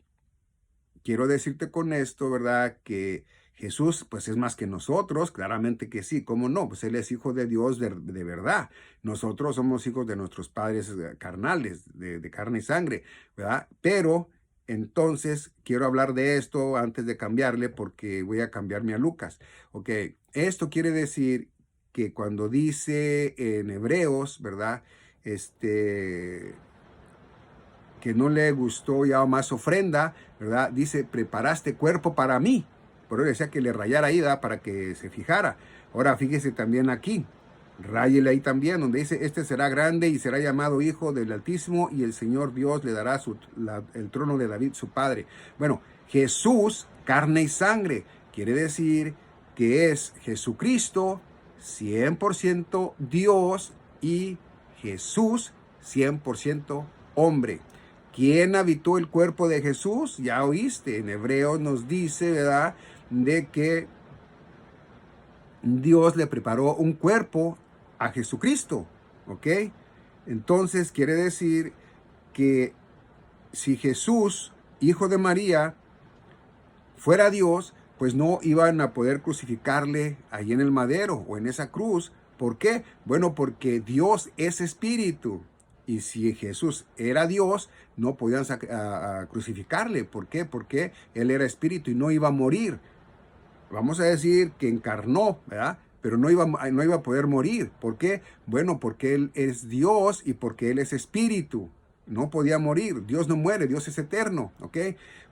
quiero decirte con esto, ¿verdad?, que Jesús, pues, es más que nosotros. Claramente que sí, ¿cómo no? Pues Él es hijo de Dios de verdad. Nosotros somos hijos de nuestros padres carnales, de carne y sangre, ¿verdad? Pero, entonces, quiero hablar de esto antes de cambiarle, porque voy a cambiarme a Lucas. Ok, esto quiere decir que cuando dice en Hebreos, ¿verdad?, que no le gustó ya más ofrenda, ¿verdad? Dice: preparaste cuerpo para mí. Por eso decía que le rayara ahí, ¿verdad?, para que se fijara. Ahora fíjese también aquí, ráyele ahí también, donde dice: este será grande y será llamado Hijo del Altísimo, y el Señor Dios le dará el trono de David, su padre. Bueno, Jesús, carne y sangre, quiere decir que es Jesucristo, 100% Dios, y Jesús, 100% hombre. ¿Quién habitó el cuerpo de Jesús? Ya oíste, en Hebreos nos dice, ¿verdad?, de que Dios le preparó un cuerpo a Jesucristo, ¿ok? Entonces quiere decir que si Jesús, hijo de María, fuera Dios, pues no iban a poder crucificarle ahí en el madero o en esa cruz. ¿Por qué? Bueno, porque Dios es espíritu. Y si Jesús era Dios, no podían crucificarle. ¿Por qué? Porque Él era espíritu y no iba a morir. Vamos a decir que encarnó, ¿verdad? Pero no iba a poder morir. ¿Por qué? Bueno, porque Él es Dios y porque Él es espíritu. No podía morir. Dios no muere, Dios es eterno, ¿ok?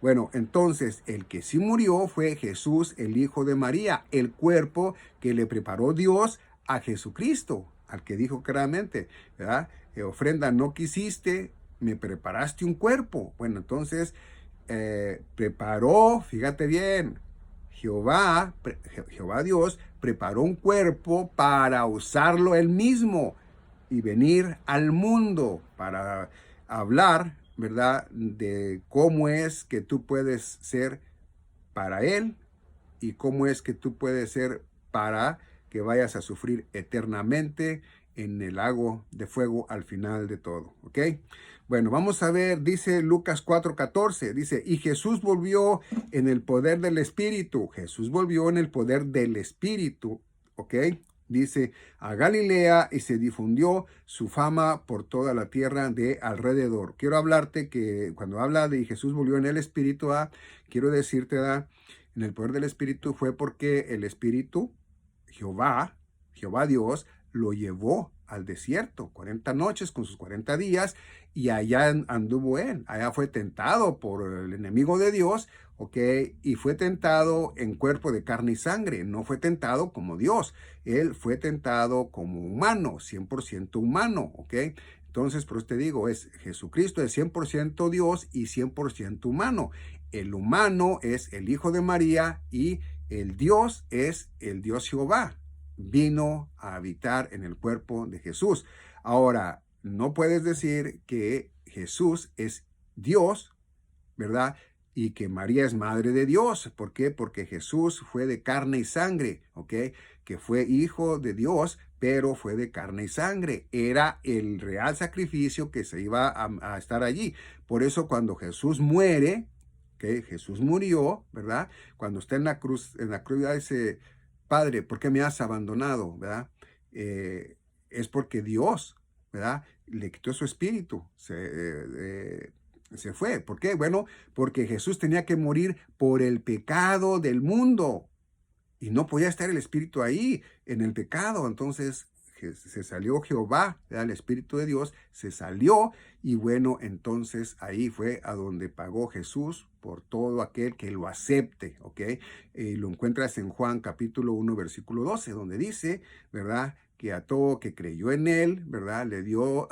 Bueno, entonces el que sí murió fue Jesús, el Hijo de María, el cuerpo que le preparó Dios a Jesucristo, al que dijo claramente, ¿verdad? Ofrenda no quisiste, me preparaste un cuerpo. Bueno, entonces preparó, fíjate bien, Jehová Dios preparó un cuerpo para usarlo él mismo y venir al mundo para hablar, ¿verdad?, de cómo es que tú puedes ser para él y cómo es que tú puedes ser para que vayas a sufrir eternamente en el lago de fuego al final de todo, ¿ok? Bueno, vamos a ver, dice Lucas 4:14, dice, y Jesús volvió en el poder del Espíritu. Jesús volvió en el poder del Espíritu, ¿ok? Dice, a Galilea y se difundió su fama por toda la tierra de alrededor. Quiero hablarte que cuando habla de Jesús volvió en el Espíritu, quiero decirte, en el poder del Espíritu fue porque el Espíritu, Jehová Dios, lo llevó al desierto, 40 noches con sus 40 días, y allá anduvo él. Allá fue tentado por el enemigo de Dios, ¿ok? Y fue tentado en cuerpo de carne y sangre. No fue tentado como Dios. Él fue tentado como humano, 100% humano, ¿ok? Entonces, por eso te digo, Jesucristo es 100% Dios y 100% humano. El humano es el Hijo de María y el Dios es el Dios Jehová. Vino a habitar en el cuerpo de Jesús. Ahora, no puedes decir que Jesús es Dios, ¿verdad? Y que María es madre de Dios. ¿Por qué? Porque Jesús fue de carne y sangre, ¿ok? Que fue hijo de Dios, pero fue de carne y sangre. Era el real sacrificio que se iba a estar allí. Por eso cuando Jesús muere, Jesús murió, ¿verdad? Cuando está en la cruz dice, Padre, ¿por qué me has abandonado? ¿Verdad? Es porque Dios, ¿verdad? Le quitó su espíritu, se fue. ¿Por qué? Bueno, porque Jesús tenía que morir por el pecado del mundo y no podía estar el espíritu ahí en el pecado. Entonces se salió Jehová, ¿verdad? El Espíritu de Dios se salió y bueno, entonces ahí fue a donde pagó Jesús por todo aquel que lo acepte, ¿ok? Lo encuentras en Juan capítulo 1, versículo 12, donde dice, ¿verdad? Que a todo que creyó en él, ¿verdad? Le dio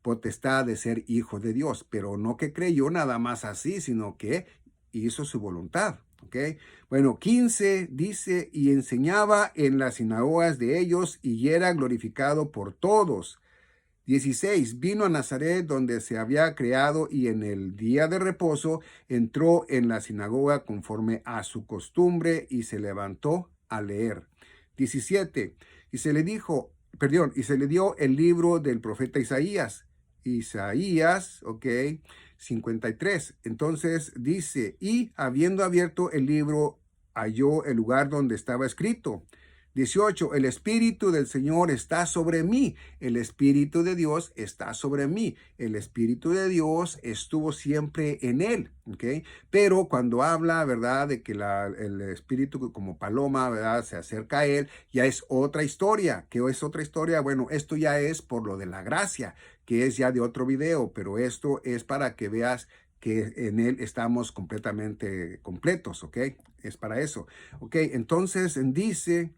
potestad de ser hijo de Dios, pero no que creyó nada más así, sino que hizo su voluntad. ¿Ok? Bueno, 15 dice, y enseñaba en las sinagogas de ellos y era glorificado por todos. 16, vino a Nazaret donde se había creado y en el día de reposo entró en la sinagoga conforme a su costumbre y se levantó a leer. 17, y se le dio el libro del profeta Isaías. Isaías, ok, 53. Entonces dice, y habiendo abierto el libro, halló el lugar donde estaba escrito. 18, el Espíritu del Señor está sobre mí. El Espíritu de Dios está sobre mí. El Espíritu de Dios estuvo siempre en él, ¿ok? Pero cuando habla, ¿verdad?, de que el Espíritu como paloma, ¿verdad?, se acerca a él, ya es otra historia. ¿Qué es otra historia? Bueno, esto ya es por lo de la gracia, que es ya de otro video, pero esto es para que veas que en él estamos completamente completos, ¿ok? Es para eso. Ok, entonces dice...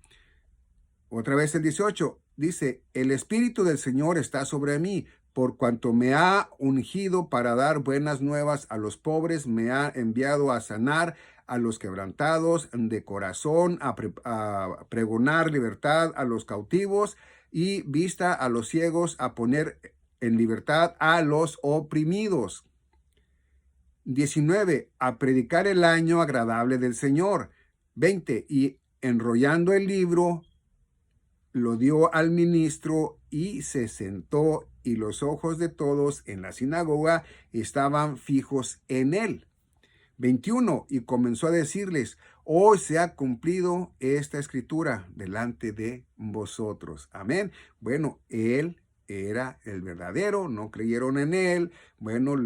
Otra vez el 18, dice, el Espíritu del Señor está sobre mí, por cuanto me ha ungido para dar buenas nuevas a los pobres, me ha enviado a sanar a los quebrantados de corazón, a pregonar libertad a los cautivos y vista a los ciegos, a poner en libertad a los oprimidos. 19, a predicar el año agradable del Señor. 20, y enrollando el libro, lo dio al ministro y se sentó y los ojos de todos en la sinagoga estaban fijos en él. 21, y comenzó a decirles, hoy se ha cumplido esta escritura delante de vosotros. Amén. Bueno, él era el verdadero, no creyeron en él. Bueno,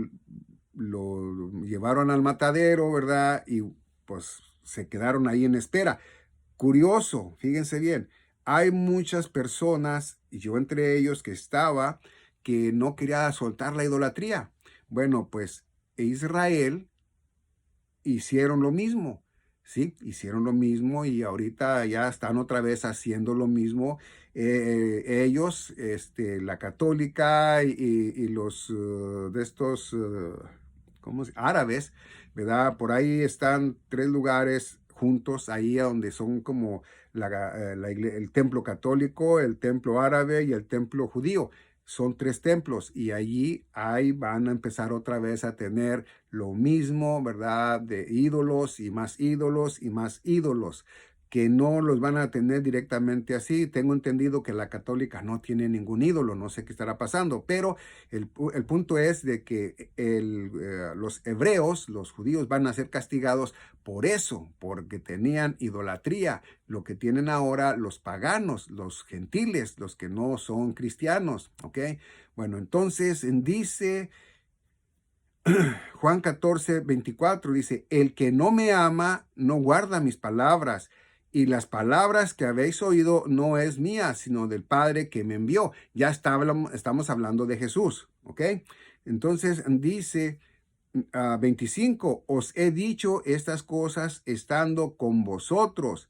lo llevaron al matadero, ¿verdad? Y pues se quedaron ahí en espera. Curioso, fíjense bien, hay muchas personas, y yo entre ellos que no quería soltar la idolatría. Bueno, pues Israel hicieron lo mismo, ¿sí? Hicieron lo mismo y ahorita ya están otra vez haciendo lo mismo. Ellos, la católica y los de estos, árabes, ¿verdad? Por ahí están tres lugares juntos, ahí donde son como el templo católico, el templo árabe y el templo judío. Son tres templos y allí ahí van a empezar otra vez a tener lo mismo, ¿verdad? De ídolos y más ídolos y más ídolos. que no los van a tener directamente así. Tengo entendido que la católica no tiene ningún ídolo, no sé qué estará pasando, pero el punto es de que los hebreos, los judíos, van a ser castigados por eso, porque tenían idolatría, lo que tienen ahora los paganos, los gentiles, los que no son cristianos, ¿ok? Bueno, entonces dice Juan 14, 24 dice, el que no me ama no guarda mis palabras, y las palabras que habéis oído no es mía, sino del Padre que me envió. Ya estamos hablando de Jesús, ¿ok? Entonces dice 25, os he dicho estas cosas estando con vosotros.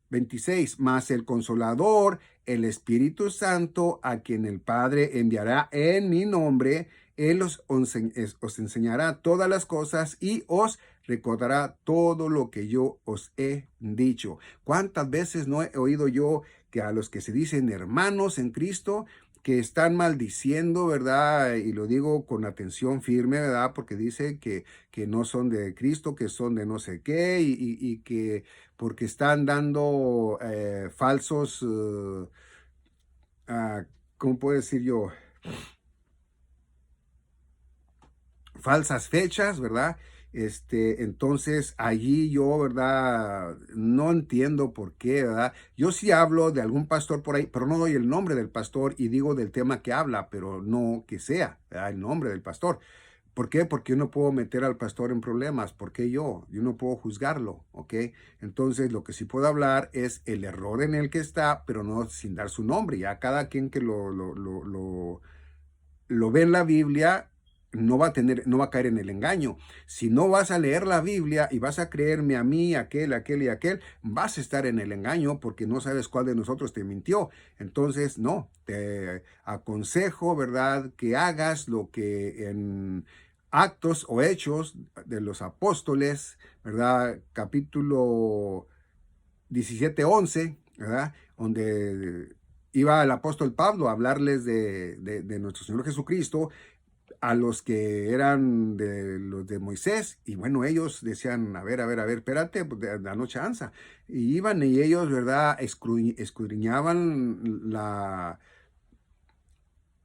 26, mas el Consolador, el Espíritu Santo, a quien el Padre enviará en mi nombre, Él os enseñará todas las cosas y os recordará todo lo que yo os he dicho. ¿Cuántas veces no he oído yo que a los que se dicen hermanos en Cristo, que están maldiciendo, ¿verdad? Y lo digo con atención firme, ¿verdad? Porque dice que no son de Cristo, que son de no sé qué, y que porque están dando falsos, ¿cómo puedo decir yo? Falsas fechas, ¿verdad? Entonces allí yo, ¿verdad? No entiendo por qué, ¿verdad? Yo sí hablo de algún pastor por ahí, pero no doy el nombre del pastor y digo del tema que habla, pero no que sea, ¿verdad? El nombre del pastor. ¿Por qué? Porque yo no puedo meter al pastor en problemas. ¿Por qué yo? Yo no puedo juzgarlo, ¿ok? Entonces, lo que sí puedo hablar es el error en el que está, pero no sin dar su nombre. Ya cada quien que lo ve en la Biblia no va a caer en el engaño. Si no vas a leer la Biblia y vas a creerme a mí, aquel y aquel, vas a estar en el engaño porque no sabes cuál de nosotros te mintió. Entonces, no, te aconsejo, ¿verdad?, que hagas lo que en Actos o Hechos de los Apóstoles, ¿verdad? Capítulo 17:11, ¿verdad? Donde iba el apóstol Pablo a hablarles de nuestro Señor Jesucristo a los que eran de los de Moisés, y bueno, ellos decían, a ver, espérate, pues, danos chanza. Y iban y ellos, ¿verdad?, escudriñaban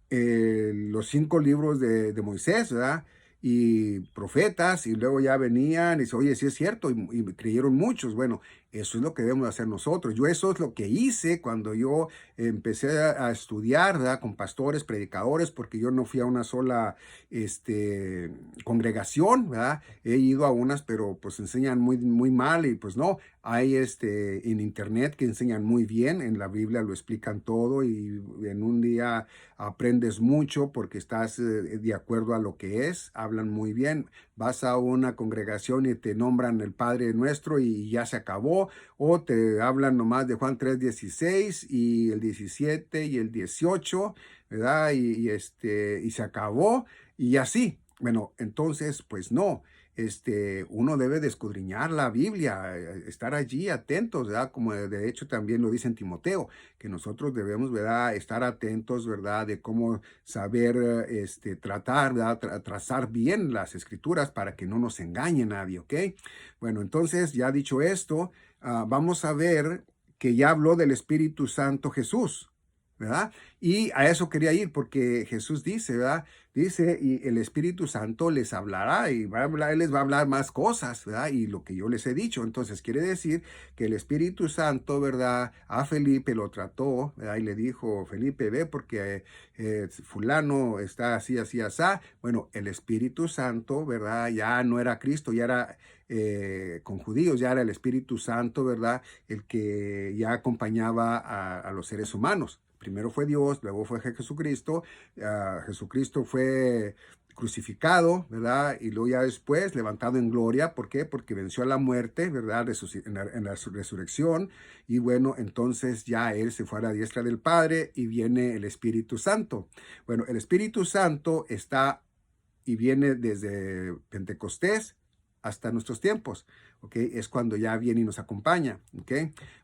los 5 libros de Moisés, ¿verdad? Y profetas, y luego ya venían y dice, oye, sí es cierto, y creyeron muchos. Bueno, eso es lo que debemos hacer nosotros. Yo eso es lo que hice cuando yo empecé a estudiar, ¿verdad?, con pastores, predicadores, porque yo no fui a una sola congregación, ¿verdad? He ido a unas, pero pues enseñan muy, muy mal, y pues no, hay en internet que enseñan muy bien, en la Biblia lo explican todo, y en un día aprendes mucho porque estás de acuerdo a lo que es, hablan muy bien. Vas a una congregación y te nombran el Padre Nuestro y ya se acabó, o te hablan nomás de Juan 3:16 y el 17 y el 18, ¿verdad? Y se acabó, y así. Bueno, entonces, pues no. Uno debe de escudriñar la Biblia, estar allí atentos, ¿verdad? Como de hecho también lo dice en Timoteo, que nosotros debemos, ¿verdad?, estar atentos, ¿verdad?, de cómo saber tratar, ¿verdad?, trazar bien las escrituras para que no nos engañe nadie, ¿ok? Bueno, entonces, ya dicho esto, vamos a ver que ya habló del Espíritu Santo Jesús, ¿verdad? Y a eso quería ir porque Jesús dice, ¿verdad? Dice, y el Espíritu Santo les hablará y Él les va a hablar más cosas, ¿verdad? Y lo que yo les he dicho. Entonces quiere decir que el Espíritu Santo, ¿verdad?, a Felipe lo trató, ¿verdad? Y le dijo, Felipe, ve porque fulano está así, así, así. Bueno, el Espíritu Santo, ¿verdad?, ya no era Cristo, ya era con judíos, ya era el Espíritu Santo, ¿verdad?, el que ya acompañaba a los seres humanos. Primero fue Dios, luego fue Jesucristo. Jesucristo fue crucificado, ¿verdad? Y luego ya después levantado en gloria. ¿Por qué? Porque venció a la muerte, ¿verdad? En la resurrección. Y bueno, entonces ya Él se fue a la diestra del Padre y viene el Espíritu Santo. Bueno, el Espíritu Santo está y viene desde Pentecostés, hasta nuestros tiempos, ¿ok? Es cuando ya viene y nos acompaña, ¿ok?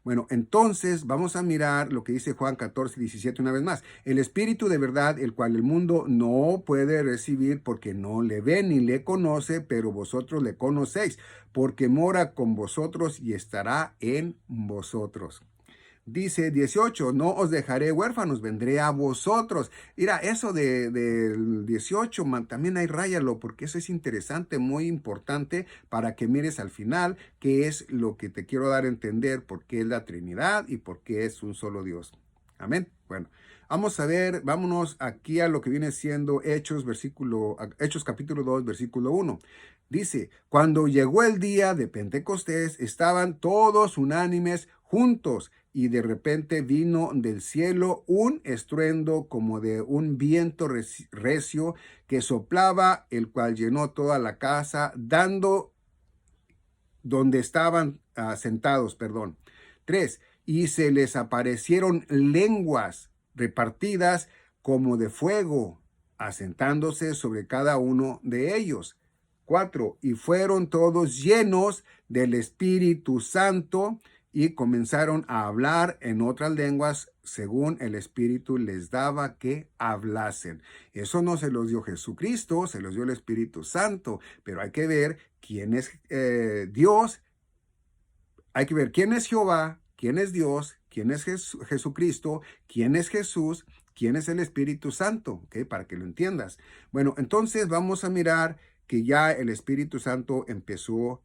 Bueno, entonces vamos a mirar lo que dice Juan 14:17 una vez más. El Espíritu de verdad, el cual el mundo no puede recibir porque no le ve ni le conoce, pero vosotros le conocéis, porque mora con vosotros y estará en vosotros. Dice 18, no os dejaré huérfanos, vendré a vosotros. Mira, eso del 18, también hay ráyalo, porque eso es interesante, muy importante para que mires al final, qué es lo que te quiero dar a entender, por qué es la Trinidad y por qué es un solo Dios. Amén. Bueno, vamos a ver, vámonos aquí a lo que viene siendo Hechos capítulo 2, versículo 1. Dice, cuando llegó el día de Pentecostés, estaban todos unánimes juntos y de repente vino del cielo un estruendo como de un viento recio que soplaba, el cual llenó toda la casa, dando donde estaban sentados, perdón. 3. Y se les aparecieron lenguas repartidas como de fuego, asentándose sobre cada uno de ellos. 4. Y fueron todos llenos del Espíritu Santo y comenzaron a hablar en otras lenguas según el Espíritu les daba que hablasen. Eso no se los dio Jesucristo, se los dio el Espíritu Santo, pero hay que ver quién es Dios, hay que ver quién es Jehová, quién es Dios, quién es Jesucristo, quién es Jesús, quién es el Espíritu Santo, ¿ok? Para que lo entiendas. Bueno, entonces vamos a mirar que ya el Espíritu Santo empezó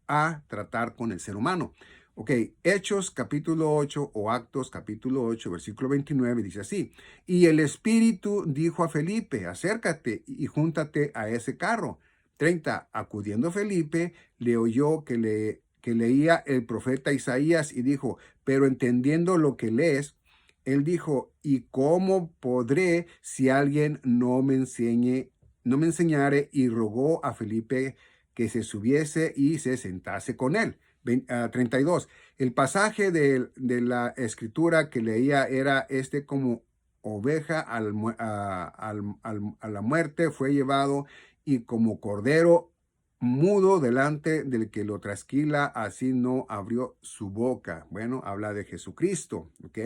a tratar con el ser humano. Ok, Hechos capítulo 8 o Actos capítulo 8, versículo 29 dice así, y el Espíritu dijo a Felipe, acércate y júntate a ese carro. 30, acudiendo Felipe, le oyó que leía el profeta Isaías y dijo, pero entendiendo lo que lees, él dijo, ¿y cómo podré si alguien no me enseñare? Y rogó a Felipe que se subiese y se sentase con él. 32. El pasaje de la escritura que leía era como oveja a la muerte fue llevado y como cordero mudo delante del que lo trasquila, así no abrió su boca. Bueno, habla de Jesucristo, ¿ok?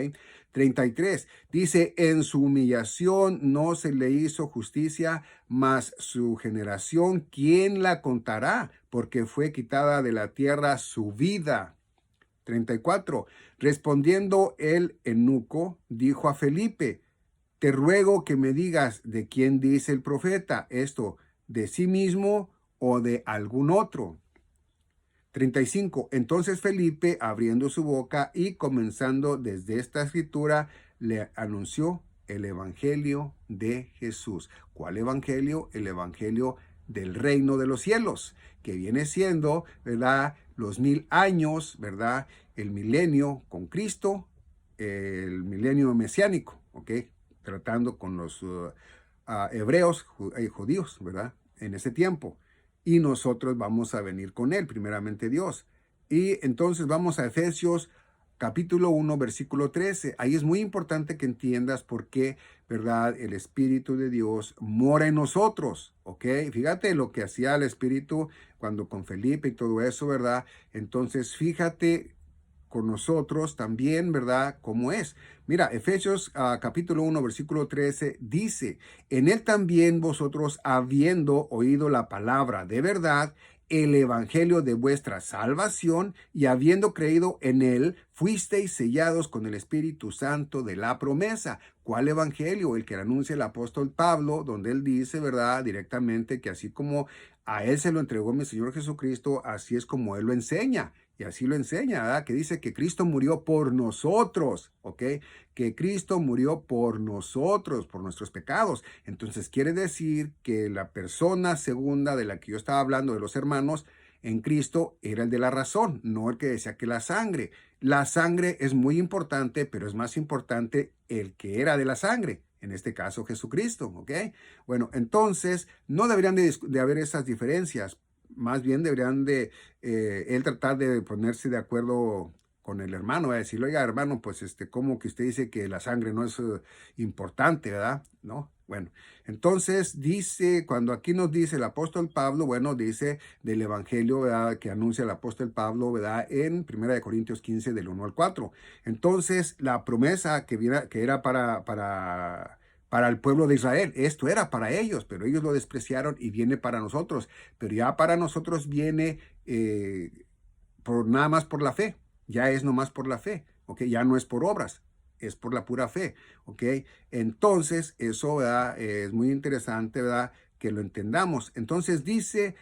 33. Dice, en su humillación no se le hizo justicia, mas su generación, ¿quién la contará? Porque fue quitada de la tierra su vida. 34. Respondiendo el eunuco, dijo a Felipe, te ruego que me digas de quién dice el profeta esto, de sí mismo o de algún otro. 35. Entonces Felipe, abriendo su boca y comenzando desde esta escritura, le anunció el evangelio de Jesús. ¿Cuál evangelio? El evangelio del reino de los cielos, que viene siendo, ¿verdad? Los 1000 años, ¿verdad? El milenio con Cristo, el milenio mesiánico, ¿ok? Tratando con los hebreos, judíos, ¿verdad? En ese tiempo. Y nosotros vamos a venir con él, primeramente Dios. Y entonces vamos a Efesios capítulo 1, versículo 13. Ahí es muy importante que entiendas por qué, ¿verdad? El Espíritu de Dios mora en nosotros, ¿ok? Fíjate lo que hacía el Espíritu cuando con Felipe y todo eso, ¿verdad? Entonces, fíjate con nosotros también, ¿verdad? ¿Cómo es? Mira, Efesios capítulo 1, versículo 13 dice, en él también vosotros, habiendo oído la palabra de verdad, el evangelio de vuestra salvación, y habiendo creído en él, fuisteis sellados con el Espíritu Santo de la promesa. ¿Cuál evangelio? El que anuncia el apóstol Pablo, donde él dice, ¿verdad? Directamente que así como a él se lo entregó mi Señor Jesucristo, así es como él lo enseña. Y así lo enseña, ¿verdad? Que dice que Cristo murió por nosotros, ¿ok? Que Cristo murió por nosotros, por nuestros pecados. Entonces quiere decir que la persona segunda de la que yo estaba hablando, de los hermanos, en Cristo era el de la razón, no el que decía que la sangre. La sangre es muy importante, pero es más importante el que era de la sangre. En este caso, Jesucristo, ¿ok? Bueno, entonces no deberían de haber esas diferencias. Más bien deberían de él tratar de ponerse de acuerdo con el hermano, decirle, oiga, hermano, pues como que usted dice que la sangre no es importante, ¿verdad? ¿No? Bueno, entonces dice, cuando aquí nos dice el apóstol Pablo, bueno, dice del evangelio, ¿verdad?, que anuncia el apóstol Pablo, ¿verdad?, en 1 Corintios 15, del 1 al 4. Entonces, la promesa que era para el pueblo de Israel, esto era para ellos, pero ellos lo despreciaron y viene para nosotros. Pero ya para nosotros viene nada más por la fe, ya es nomás por la fe, ¿ok? Ya no es por obras, es por la pura fe, ¿ok? Entonces, eso, ¿verdad?, es muy interesante, ¿verdad?, que lo entendamos. Entonces dice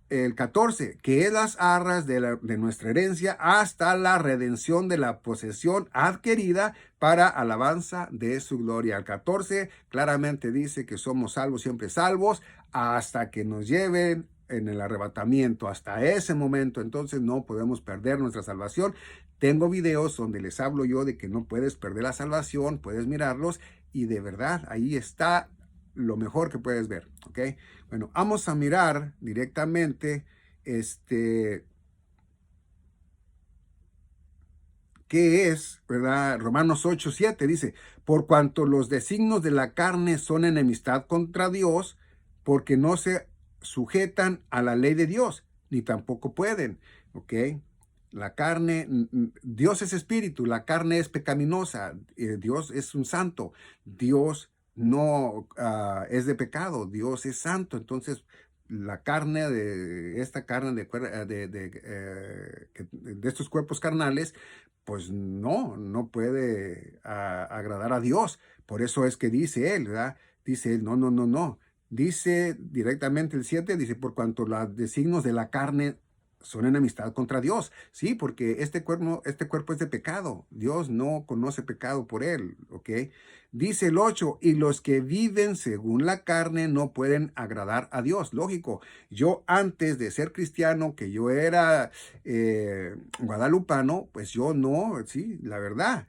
el 14, que es las arras de nuestra herencia hasta la redención de la posesión adquirida para alabanza de su gloria. El 14 claramente dice que somos salvos, siempre salvos, hasta que nos lleven en el arrebatamiento, hasta ese momento. Entonces no podemos perder nuestra salvación. Tengo videos donde les hablo yo de que no puedes perder la salvación, puedes mirarlos y de verdad ahí está lo mejor que puedes ver, ¿ok? Bueno, vamos a mirar directamente qué es, ¿verdad? Romanos 8:7 dice, por cuanto los designios de la carne son enemistad contra Dios, porque no se sujetan a la ley de Dios, ni tampoco pueden, ¿ok? La carne, Dios es espíritu, la carne es pecaminosa, Dios es un santo, Dios no es de pecado, Dios es santo, entonces la carne esta carne de estos cuerpos carnales, pues no puede agradar a Dios. Por eso es que dice él, ¿verdad? Dice él, no, no, no, no. Dice directamente el 7, dice, por cuanto los designios de la carne son enemistad contra Dios. Sí, porque este cuerpo es de pecado. Dios no conoce pecado por él, ¿ok? Dice el 8, y los que viven según la carne no pueden agradar a Dios. Lógico, yo antes de ser cristiano, que yo era guadalupano, pues yo no, sí, la verdad,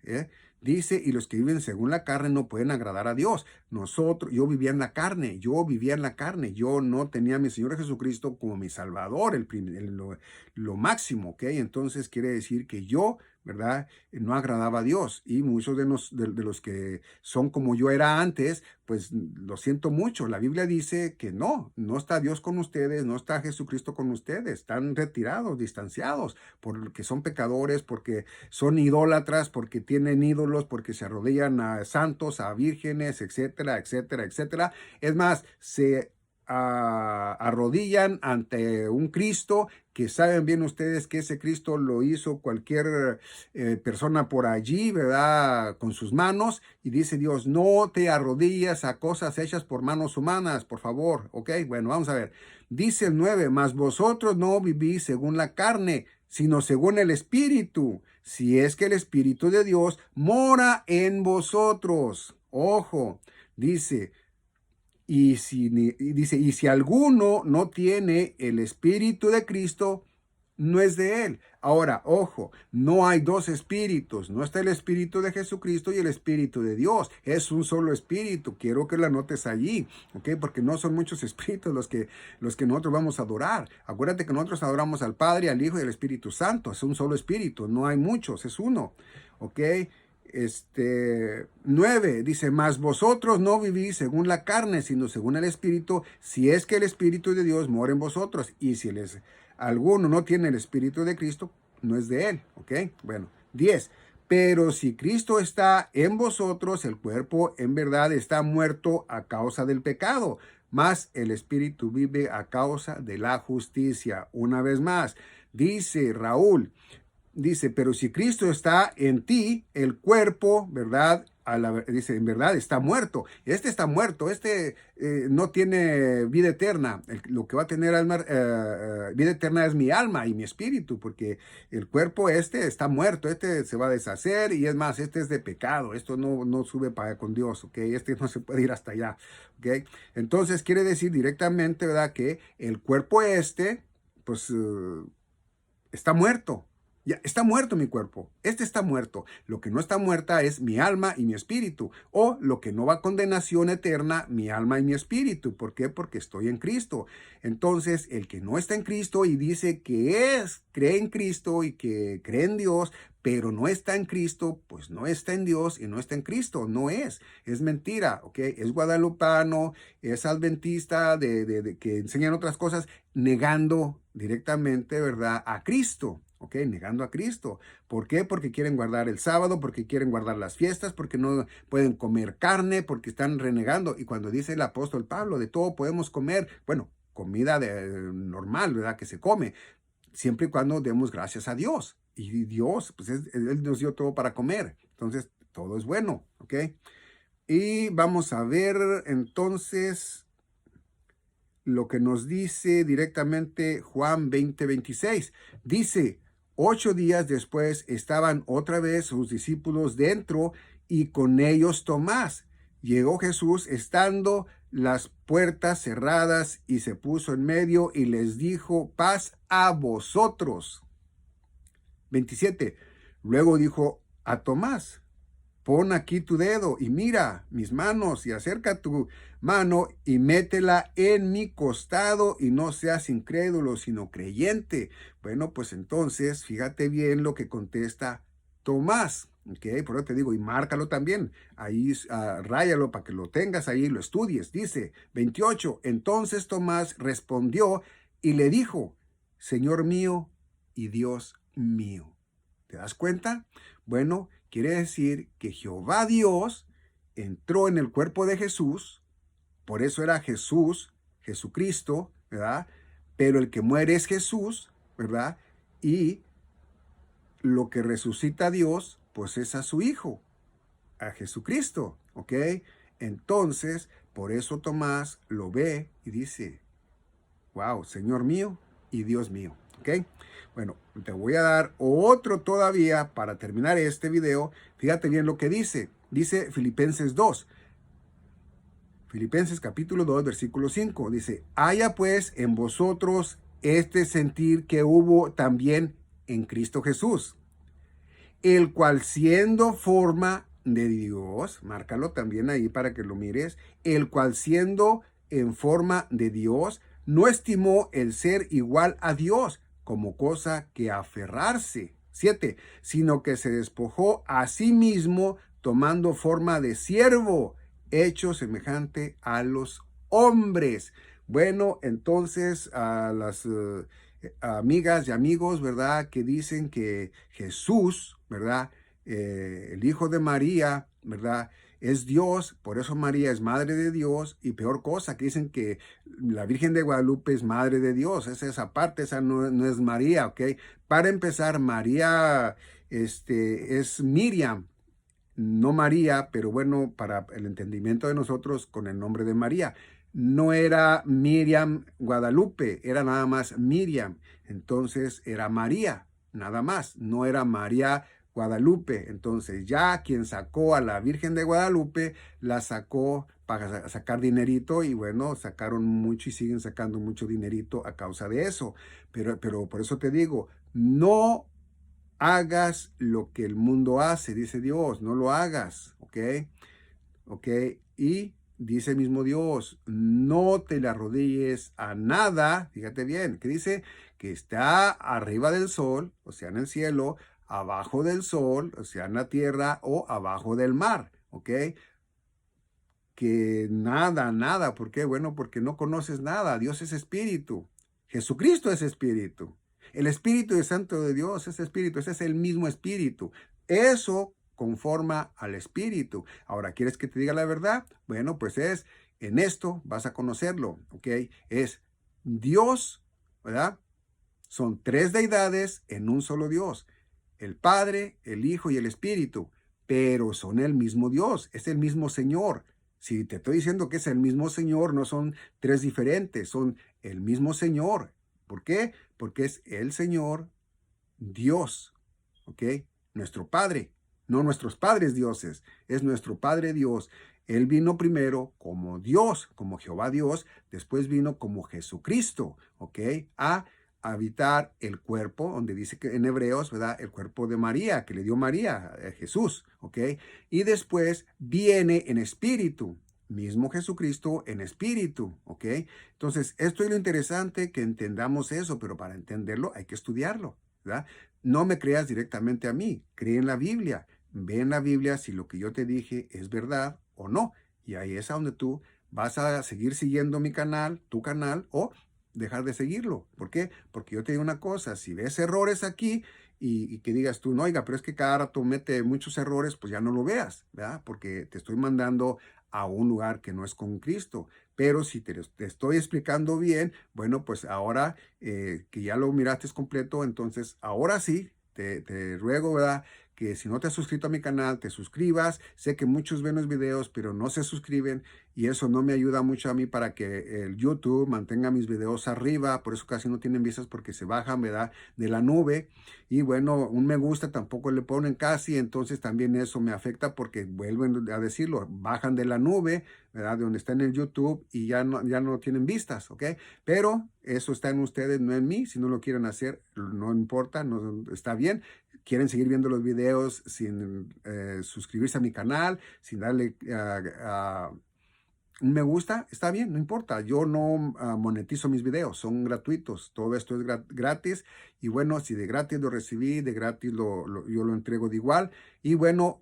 dice, y los que viven según la carne no pueden agradar a Dios. Yo vivía en la carne, yo no tenía a mi Señor Jesucristo como mi Salvador, lo máximo, ¿ok? Entonces quiere decir que yo, ¿verdad?, no agradaba a Dios, y muchos de los que son como yo era antes, pues lo siento mucho. La Biblia dice que no está Dios con ustedes, no está Jesucristo con ustedes, están retirados, distanciados, porque son pecadores, porque son idólatras, porque tienen ídolos, porque se arrodillan a santos, a vírgenes, etcétera, etcétera, etcétera. Es más, se arrodillan ante un Cristo que saben bien ustedes que ese Cristo lo hizo cualquier persona por allí, ¿verdad?, con sus manos, y dice Dios, no te arrodillas a cosas hechas por manos humanas, por favor, ¿ok? Bueno, vamos a ver. Dice el 9, mas vosotros no vivís según la carne, sino según el Espíritu, si es que el Espíritu de Dios mora en vosotros. Ojo, dice, y si alguno no tiene el Espíritu de Cristo, no es de él. Ahora, ojo, no hay dos espíritus, no está el Espíritu de Jesucristo y el Espíritu de Dios, es un solo espíritu. Quiero que lo anotes allí, ¿ok? Porque no son muchos espíritus los que nosotros vamos a adorar. Acuérdate que nosotros adoramos al Padre, al Hijo y al Espíritu Santo, es un solo espíritu, no hay muchos, es uno, ¿ok? 9 dice, mas vosotros no vivís según la carne, sino según el Espíritu, si es que el Espíritu de Dios mora en vosotros. Y si alguno no tiene el Espíritu de Cristo, no es de él, ¿ok? Bueno, 10. Pero si Cristo está en vosotros, el cuerpo en verdad está muerto a causa del pecado, mas el Espíritu vive a causa de la justicia. Una vez más, dice Raúl, dice, pero si Cristo está en ti, el cuerpo, ¿verdad? Dice, en verdad está muerto. Este está muerto, no tiene vida eterna. Lo que va a tener vida eterna es mi alma y mi espíritu, porque el cuerpo está muerto, se va a deshacer, y es más, este es de pecado, esto no sube para con Dios, ¿ok? Este no se puede ir hasta allá, ¿ok? Entonces quiere decir directamente, ¿verdad?, que el cuerpo pues está muerto. Ya está muerto mi cuerpo. Este está muerto. Lo que no está muerta es mi alma y mi espíritu. O lo que no va a condenación eterna, mi alma y mi espíritu. ¿Por qué? Porque estoy en Cristo. Entonces, el que no está en Cristo y dice que cree en Cristo y que cree en Dios, pero no está en Cristo, pues no está en Dios y no está en Cristo. No es mentira, ¿ok? Es guadalupano, es adventista de que enseñan otras cosas, negando directamente, ¿verdad?, a Cristo. ¿Ok? Negando a Cristo. ¿Por qué? Porque quieren guardar el sábado, porque quieren guardar las fiestas, porque no pueden comer carne, porque están renegando. Y cuando dice el apóstol Pablo, de todo podemos comer, bueno, comida normal, ¿verdad? Que se come, siempre y cuando demos gracias a Dios. Y Dios, pues Él nos dio todo para comer. Entonces, todo es bueno, ¿ok? Y vamos a ver entonces lo que nos dice directamente Juan 20:26. Dice, 8 días después estaban otra vez sus discípulos dentro y con ellos Tomás. Llegó Jesús estando las puertas cerradas y se puso en medio y les dijo, paz a vosotros. 27. Luego dijo a Tomás, pon aquí tu dedo y mira mis manos y acerca tu mano y métela en mi costado y no seas incrédulo, sino creyente. Bueno, pues entonces fíjate bien lo que contesta Tomás. ¿Ok? Por eso te digo, y márcalo también. Ahí ráyalo para que lo tengas ahí y lo estudies. Dice 28. Entonces Tomás respondió y le dijo, Señor mío y Dios mío. ¿Te das cuenta? Bueno, quiere decir que Jehová Dios entró en el cuerpo de Jesús, por eso era Jesús, Jesucristo, ¿verdad? Pero el que muere es Jesús, ¿verdad? Y lo que resucita a Dios, pues es a su Hijo, a Jesucristo, ¿ok? Entonces, por eso Tomás lo ve y dice, wow, Señor mío y Dios mío, ¿ok? Bueno, te voy a dar otro todavía para terminar este video. Fíjate bien lo que dice. Dice Filipenses 2. Filipenses capítulo 2, versículo 5. Dice, haya pues en vosotros este sentir que hubo también en Cristo Jesús, el cual siendo forma de Dios, márcalo también ahí para que lo mires, el cual siendo en forma de Dios, no estimó el ser igual a Dios como cosa que aferrarse. 7. Sino que se despojó a sí mismo tomando forma de siervo, hecho semejante a los hombres. Bueno, entonces a las amigas y amigos, ¿verdad?, que dicen que Jesús, ¿verdad?, el hijo de María, ¿verdad?, es Dios, por eso María es madre de Dios, y peor cosa, que dicen que la Virgen de Guadalupe es madre de Dios, esa parte, esa no es María, ¿ok? Para empezar, María es Miriam, no María, pero bueno, para el entendimiento de nosotros con el nombre de María. No era Miriam Guadalupe, era nada más Miriam. Entonces era María, nada más. No era María Guadalupe. Entonces ya quien sacó a la Virgen de Guadalupe, la sacó para sacar dinerito y bueno, sacaron mucho y siguen sacando mucho dinerito a causa de eso. Pero por eso te digo, no hagas lo que el mundo hace, dice Dios, no lo hagas, ¿ok? ¿Ok? Y dice el mismo Dios, no te le arrodilles a nada, fíjate bien, que dice que está arriba del sol, o sea, en el cielo, abajo del sol, o sea, en la tierra, o abajo del mar, ¿ok? Que nada, ¿por qué? Bueno, porque no conoces nada, Dios es espíritu, Jesucristo es espíritu. El Espíritu Santo de Dios es espíritu, ese es el mismo espíritu. Eso conforma al espíritu. Ahora, ¿quieres que te diga la verdad? Bueno, pues en esto vas a conocerlo, ¿ok? Es Dios, ¿verdad? Son tres deidades en un solo Dios. El Padre, el Hijo y el Espíritu. Pero son el mismo Dios, es el mismo Señor. Si te estoy diciendo que es el mismo Señor, no son tres diferentes, son el mismo Señor. ¿Por qué? Porque es el Señor Dios, ¿ok? Nuestro Padre, no nuestros padres dioses, es nuestro Padre Dios. Él vino primero como Dios, como Jehová Dios, después vino como Jesucristo, ¿ok? A habitar el cuerpo, donde dice que en Hebreos, ¿verdad? El cuerpo de María, que le dio María, Jesús, ¿ok? Y después viene en espíritu, mismo Jesucristo en espíritu, ¿ok? Entonces, esto es lo interesante, que entendamos eso, pero para entenderlo hay que estudiarlo, ¿verdad? No me creas directamente a mí, cree en la Biblia, ve en la Biblia si lo que yo te dije es verdad o no, y ahí es a donde tú vas a seguir siguiendo mi canal, tu canal, o dejar de seguirlo. ¿Por qué? Porque yo te digo una cosa, si ves errores aquí y que digas tú, no, oiga, pero es que cada rato mete muchos errores, pues ya no lo veas, ¿verdad? Porque te estoy mandando a un lugar que no es con Cristo. Pero si te estoy explicando bien, bueno, pues ahora que ya lo miraste completo, entonces ahora sí, te ruego, ¿verdad? Que si no te has suscrito a mi canal, te suscribas. Sé que muchos ven los videos, pero no se suscriben y eso no me ayuda mucho a mí para que el YouTube mantenga mis videos arriba. Por eso casi no tienen vistas, porque se bajan, ¿verdad? De la nube. Y bueno, un me gusta tampoco le ponen casi, entonces también eso me afecta, porque vuelven a decirlo, bajan de la nube, ¿verdad? De donde está en el YouTube, y ya no tienen vistas, ¿ok? Pero eso está en ustedes, no en mí. Si no lo quieren hacer, no importa, no, está bien. Quieren seguir viendo los videos sin suscribirse a mi canal, sin darle un me gusta, está bien, no importa. Yo no monetizo mis videos, son gratuitos. Todo esto es gratis. Y bueno, si de gratis lo recibí, de gratis yo lo entrego de igual. Y bueno,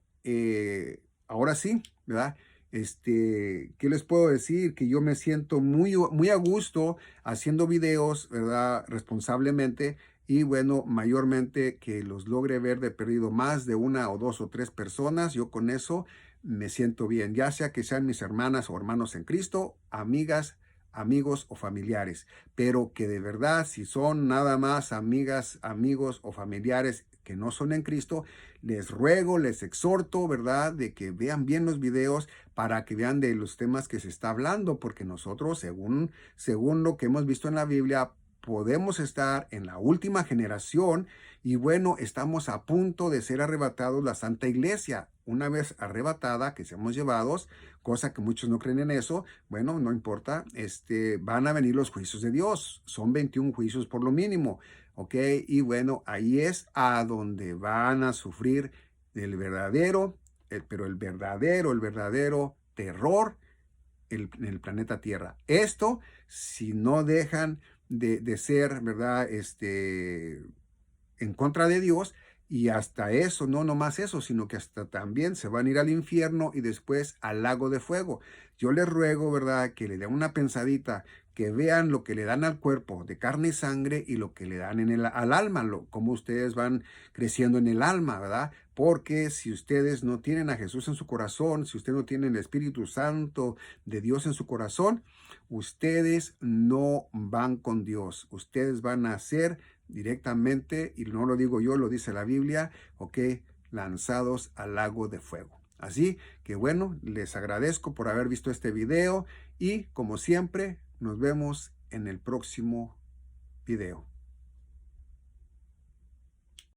ahora sí, ¿verdad? ¿Qué les puedo decir? Que yo me siento muy a gusto haciendo videos, ¿verdad? Responsablemente. Y bueno, mayormente que los logre ver de perdido más de una o dos o tres personas. Yo con eso me siento bien, ya sea que sean mis hermanas o hermanos en Cristo, amigas, amigos o familiares, pero que de verdad, si son nada más amigas, amigos o familiares que no son en Cristo, les ruego, les exhorto, ¿verdad?, de que vean bien los videos para que vean de los temas que se está hablando, porque nosotros, según lo que hemos visto en la Biblia, podemos estar en la última generación. Y bueno, estamos a punto de ser arrebatados la Santa Iglesia. Una vez arrebatada, que seamos llevados, cosa que muchos no creen en eso, bueno, no importa, van a venir los juicios de Dios. Son 21 juicios por lo mínimo, ¿ok? Y bueno, ahí es a donde van a sufrir pero el verdadero terror en el planeta Tierra. Esto, si no dejan de ser, ¿verdad? En contra de Dios. Y hasta eso, no nomás eso, sino que hasta también se van a ir al infierno y después al lago de fuego. Yo les ruego, ¿verdad?, que le den una pensadita, que vean lo que le dan al cuerpo de carne y sangre y lo que le dan al alma, cómo ustedes van creciendo en el alma, ¿verdad? Porque si ustedes no tienen a Jesús en su corazón, si ustedes no tienen el Espíritu Santo de Dios en su corazón, ustedes no van con Dios. Ustedes van a ser directamente, y no lo digo yo, lo dice la Biblia, ok, lanzados al lago de fuego. Así que bueno, les agradezco por haber visto este video y como siempre, nos vemos en el próximo video.